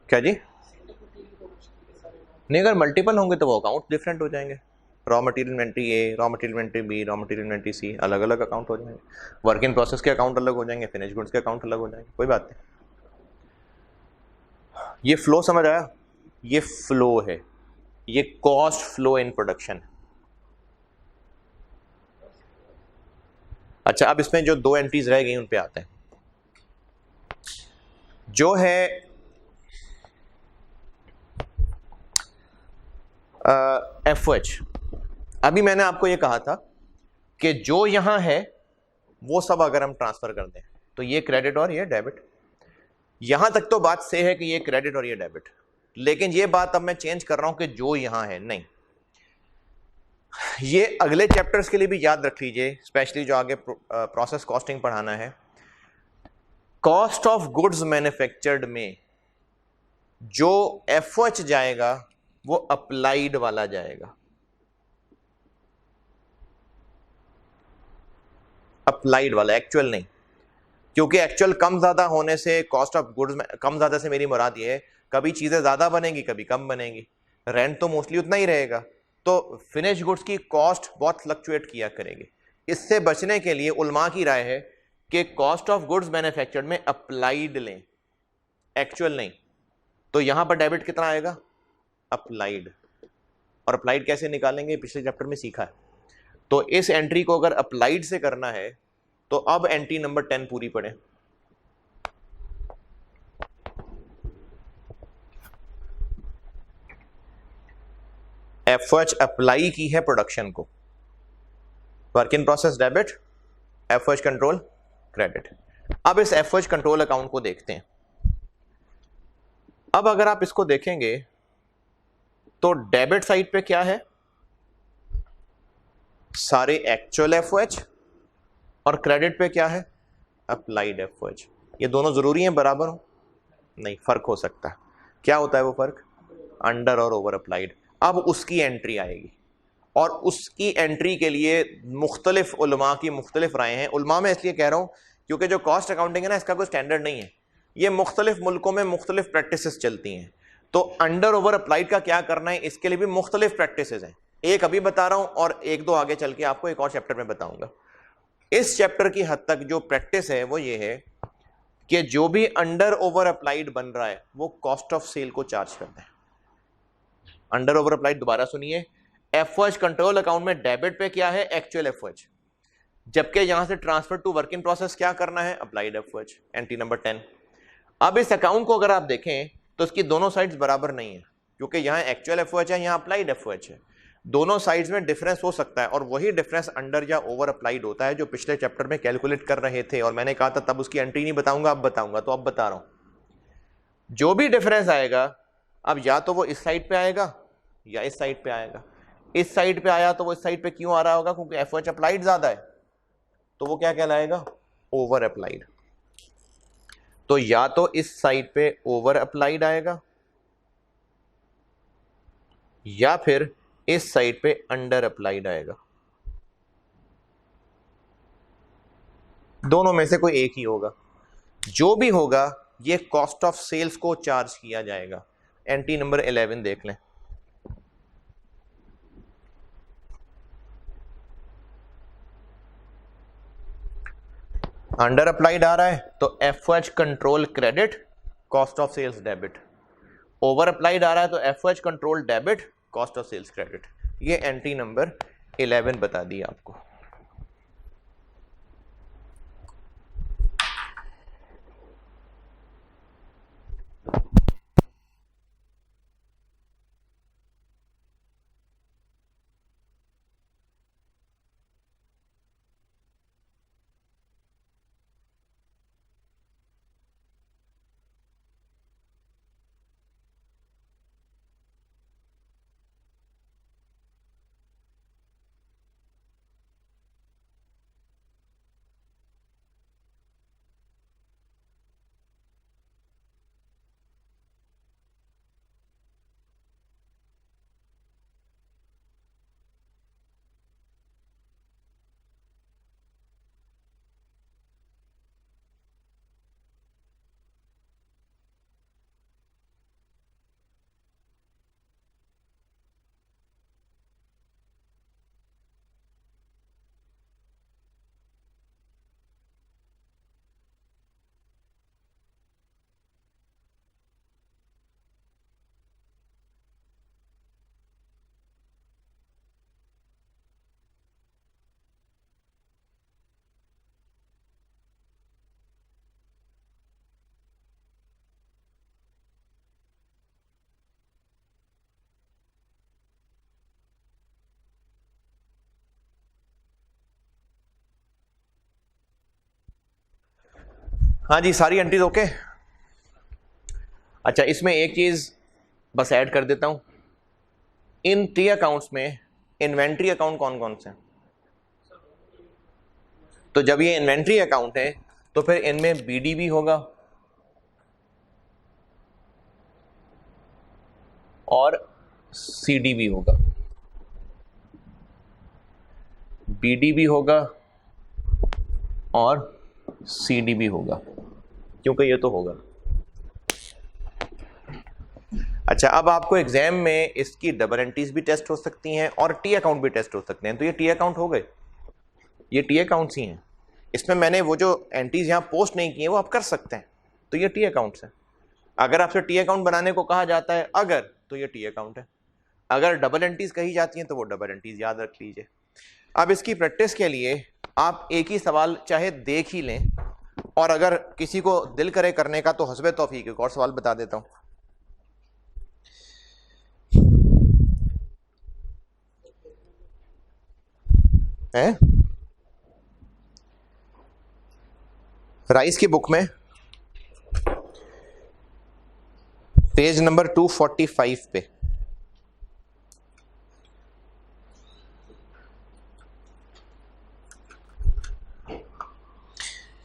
[SPEAKER 1] क्या जी? नहीं, अगर मल्टीपल होंगे तो वो अकाउंट डिफरेंट हो जाएंगे। Raw material inventory A, raw material inventory B, raw material inventory C, अलग अलग अकाउंट हो जाएंगे। वर्क इन प्रोसेस के अकाउंट अलग हो जाएंगे, फिनिश गुड्स के अकाउंट अलग हो जाएंगे, कोई बात नहीं। ये फ्लो समझ आया? ये फ्लो है, ये कॉस्ट फ्लो इन प्रोडक्शन। अच्छा, अब इसमें जो दो एंट्रीज रह गई उन पे आते हैं। जो है एफ एच, अभी मैंने आपको ये कहा था कि जो यहां है वो सब अगर हम ट्रांसफर कर दें तो ये क्रेडिट और ये डेबिट। यहां तक तो बात सही है कि ये क्रेडिट और ये डेबिट, लेकिन ये बात अब मैं चेंज कर रहा हूं कि जो यहां है नहीं। ये अगले चैप्टर्स के लिए भी याद रख लीजिए, स्पेशली जो आगे प्रोसेस कॉस्टिंग पढ़ाना है। कॉस्ट ऑफ गुड्स मैन्युफैक्चर्ड में जो एफएच जाएगा वो अप्लाइड वाला जाएगा, अप्लाइड वाला, एक्चुअल नहीं। क्योंकि एक्चुअल कम ज्यादा होने से, कॉस्ट ऑफ गुड्स में कम ज्यादा से मेरी मुराद ये है कभी चीजें ज्यादा बनेंगी कभी कम बनेंगी, रेंट तो मोस्टली उतना ही रहेगा, तो फिनिश गुड्स की कॉस्ट बहुत फ्लक्चुएट किया करेगी। इससे बचने के लिए उलमा की राय है कि कॉस्ट ऑफ गुड्स मैन्युफैक्चर्ड में अप्लाइड लें, एक्चुअल नहीं। तो यहां पर डेबिट कितना आएगा? अप्लाइड। और अप्लाइड कैसे निकालेंगे पिछले चैप्टर में सीखा है। तो इस एंट्री को अगर अप्लाइड से करना है तो अब एंट्री नंबर 10 पूरी पड़े। एफएच अप्लाई की है प्रोडक्शन को, work in process debit, FH control credit. अब इस एफएच कंट्रोल अकाउंट को देखते हैं। अब अगर आप इसको देखेंगे तो डेबिट साइड पे क्या है? सारे एक्चुअल एफएच, और क्रेडिट पे क्या है? Applied FH. ये दोनों जरूरी हैं बराबर हो? नहीं, फर्क हो सकता है। क्या होता है वो फर्क? अंडर और ओवर अप्लाइड। अब उसकी एंट्री आएगी, और उसकी एंट्री के लिए मुख्तलिफ उलमा की मुख्तलिफ राय हैं। उलमा में इसलिए कह रहा हूं क्योंकि जो कॉस्ट अकाउंटिंग है ना, इसका कोई स्टैंडर्ड नहीं है। ये मुख्तलिफ मुल्कों में मुख्तलिफ प्रैक्टिसेस चलती हैं। तो अंडर ओवर अप्लाइड का क्या करना है, इसके लिए भी मुख्तलिफ प्रैक्टिसेस हैं। एक अभी बता रहा हूं और एक दो आगे चल के आपको एक और चैप्टर में बताऊंगा। इस चैप्टर की हद तक जो प्रैक्टिस है वो ये है कि जो भी अंडर ओवर अप्लाइड बन रहा है वो कॉस्ट ऑफ सेल को चार्ज करना है। अंडर ओवर अप्लाइड दोबारा सुनिए, एफएच कंट्रोल अकाउंट में डेबिट पे क्या है? Actual FH. जबकि यहां से transfer to work in process क्या करना है? Applied FH, entry number 10। अब इस अकाउंट को अगर आप देखें तो इसकी दोनों साइड्स बराबर नहीं है, क्योंकि यहां एक्चुअल एफएच है, यहां अप्लाइड एफएच है। दोनों साइड्स में डिफरेंस हो सकता है, और वही डिफरेंस अंडर या ओवर अप्लाइड होता है जो पिछले चैप्टर में कैलकुलेट कर रहे थे, और मैंने कहा था तब उसकी एंट्री नहीं बताऊंगा, अब बताऊंगा, तो अब बता रहा हूं। जो भी डिफरेंस आएगा, अब या तो वो इस साइड पे आएगा या इस साइड पे आएगा। इस साइड पे आया तो वो इस साइड पे क्यों आ रहा होगा? क्योंकि एफएच अप्लाइड ज्यादा है, तो वो क्या कहलाएगा? Over applied. तो या तो इस साइड पे ओवर अप्लाइड आएगा या फिर इस साइड पे अंडर अप्लाइड आएगा। दोनों में से कोई एक ही होगा। जो भी होगा ये कॉस्ट ऑफ सेल्स को चार्ज किया जाएगा। एंट्री नंबर 11 देख लें। अंडर अप्लाइड आ रहा है तो FH control credit, cost of sales debit. Over applied आ रहा है तो FH control debit, cost of sales credit. ये एंट्री नंबर 11 बता दी आपको। हाँ जी, सारी एंट्रीज ओके। अच्छा, इसमें एक चीज बस ऐड कर देता हूं, इन टी अकाउंट्स में इन्वेंट्री अकाउंट कौन कौन से हैं? तो जब ये इन्वेंट्री अकाउंट है तो फिर इनमें बीडी भी होगा और सीडी भी होगा, बीडी भी होगा और सीडी भी होगा, क्योंकि ये तो होगा। अच्छा, अब आपको एग्जाम में इसकी डबल एंट्रीज भी टेस्ट हो सकती हैं और टी अकाउंट भी टेस्ट हो सकते हैं। तो ये टी अकाउंट हो गए, ये टी अकाउंट्स ही हैं। इसमें मैंने वो जो एंट्रीज यहाँ पोस्ट नहीं की हैं वो आप कर सकते हैं, तो ये टी अकाउंट्स है। अगर आपसे टी अकाउंट बनाने को कहा जाता है अगर, तो ये टी अकाउंट है। अगर डबल एंट्रीज कही जाती हैं तो वो डबल एंट्रीज याद रख लीजिए। अब इसकी प्रैक्टिस के लिए आप एक ही सवाल चाहे देख ही लें, और अगर किसी को दिल करे करने का तो हस्बे तौफीक एक और सवाल बता देता हूं। है राइस की बुक में पेज नंबर 245 पे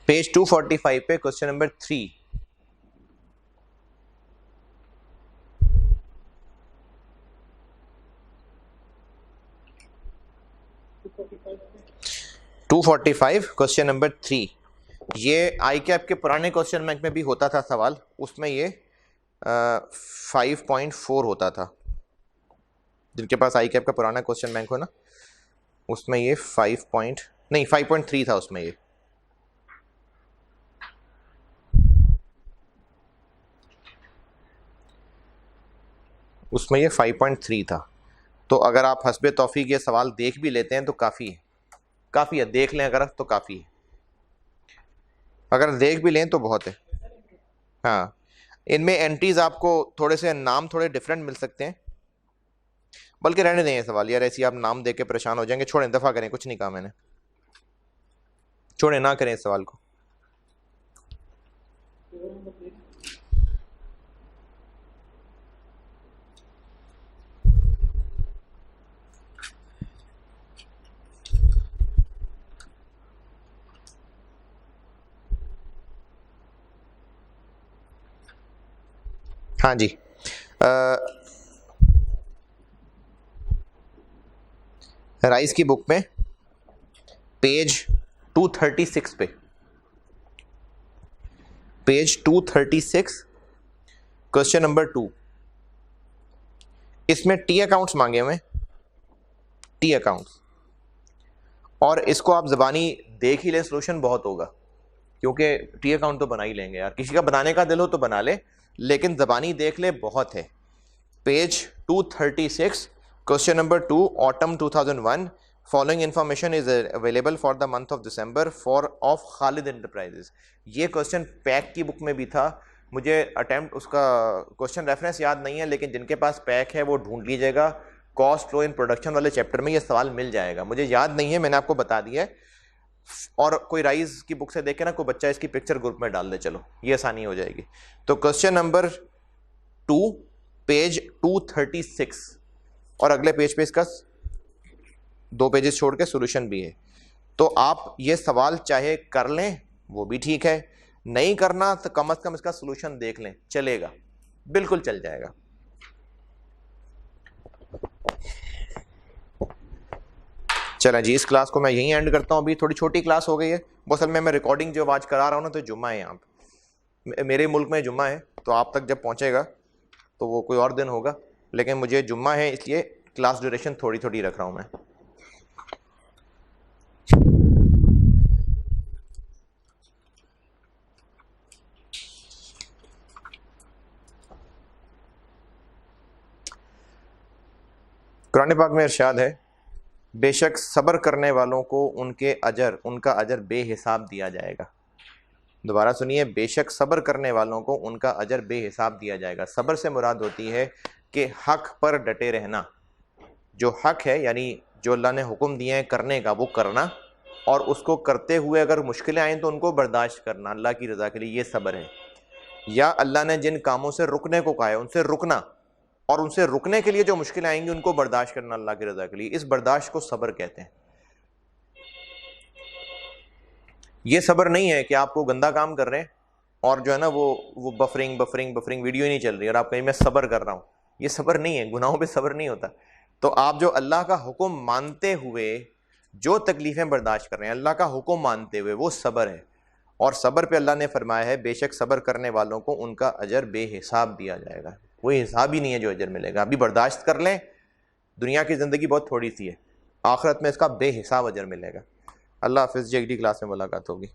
[SPEAKER 1] पेज 245 पे क्वेश्चन नंबर 3, क्वेश्चन नंबर 3। ये आई कैप के पुराने क्वेश्चन बैंक में भी होता था सवाल, उसमें ये 5.4 होता था। जिनके पास आई कैप का पुराना क्वेश्चन बैंक हो ना, उसमें ये 5.3 था उसमें, ये उसमें ये 5.3 था। तो अगर आप हस्बे तौफीक ये सवाल देख भी लेते हैं तो काफ़ी है, काफ़ी है। देख लें अगर तो काफ़ी है, अगर देख भी लें तो बहुत है। हाँ, इनमें एंट्रीज आपको थोड़े से नाम थोड़े डिफरेंट मिल सकते हैं, बल्कि रहने दें ये सवाल यार, ऐसी आप नाम दे के परेशान हो जाएंगे। छोड़ें, दफ़ा करें, कुछ नहीं कहा मैंने, छोड़ें, ना करें इस सवाल को। हाँ जी, राइस की बुक में पेज 236 पे, पेज 236 क्वेश्चन नंबर 2, इसमें टी अकाउंट्स मांगे हुए, टी अकाउंट्स, और इसको आप ज़बानी देख ही लें, सोल्यूशन बहुत होगा, क्योंकि टी अकाउंट तो बना ही लेंगे यार। किसी का बनाने का दिल हो तो बना ले, लेकिन ज़बानी देख ले, बहुत है। Page 236 question number 2, autumn 2001, following information is available for the month of December for of Khalid enterprises. ये क्वेश्चन पैक की बुक में भी था, मुझे अटेम्प्ट उसका क्वेश्चन रेफरेंस याद नहीं है, लेकिन जिनके पास पैक है वो ढूंढ लीजिएगा, कॉस्ट फ्लो इन प्रोडक्शन वाले चैप्टर में ये सवाल मिल जाएगा। मुझे याद नहीं है, मैंने आपको बता दिया है। और कोई राइज की बुक से देखे ना, कोई बच्चा इसकी पिक्चर ग्रुप में डाल दे, चलो ये आसानी हो जाएगी। तो क्वेश्चन नंबर 2 पेज 236, और अगले पेज पे इसका 2 पेजेस छोड़ के सॉल्यूशन भी है। तो आप ये सवाल चाहे कर लें वो भी ठीक है, नहीं करना तो कम से कम इसका सॉल्यूशन देख लें, चलेगा, बिल्कुल चल जाएगा। चलें जी, इस क्लास को मैं यहीं एंड करता हूँ। अभी थोड़ी छोटी क्लास हो गई है, वो असल में मैं रिकॉर्डिंग जो आज करा रहा हूँ ना, तो जुम्मा है यहाँ पे, मेरे मुल्क में जुम्मा है, तो आप तक जब पहुँचेगा तो वो कोई और दिन होगा, लेकिन मुझे जुम्मा है इसलिए क्लास ड्यूरेशन थोड़ी थोड़ी रख रहा हूँ मैं। कुरान पाक में इरशाद है, बेशक सब्र करने वालों को उनका अजर बेहिसाब दिया जाएगा। दोबारा सुनिए, बेशक सब्र करने वालों को उनका अजर बेहिसाब दिया जाएगा। सब्र से मुराद होती है कि हक पर डटे रहना, जो हक है यानी जो अल्लाह ने हुक्म दिए हैं करने का वो करना, और उसको करते हुए अगर मुश्किलें आएँ तो उनको बर्दाश्त करना अल्लाह की रज़ा के लिए, ये सब्र है। या अल्लाह ने जिन कामों से रुकने को कहा है उनसे रुकना, और उनसे रुकने के लिए जो मुश्किलें आएंगी उनको बर्दाश्त करना अल्लाह की रज़ा के लिए, इस बर्दाश्त को सब्र कहते हैं। ये सब्र नहीं है कि आपको गंदा काम कर रहे हैं और जो है ना वो बफरिंग बफरिंग बफरिंग वीडियो ही नहीं चल रही और आप कहीं मैं सब्र कर रहा हूँ, ये सब्र नहीं है, गुनाहों पे सब्र नहीं होता। तो आप जो अल्लाह का हुक्म मानते हुए जो तकलीफें बर्दाश्त कर रहे हैं अल्लाह का हुक्म मानते हुए, वो सब्र है। और सब्र पे अल्लाह ने फरमाया है बेशक सब्र करने वालों को उनका अजर बेहिसाब दिया जाएगा, कोई हिसाब ही नहीं है जो अजर मिलेगा। अभी बर्दाश्त कर लें, दुनिया की ज़िंदगी बहुत थोड़ी सी है, आखिरत में इसका बेहिसाब अजर मिलेगा। अल्लाह हाफिज़ जी, अगली क्लास में मुलाकात होगी।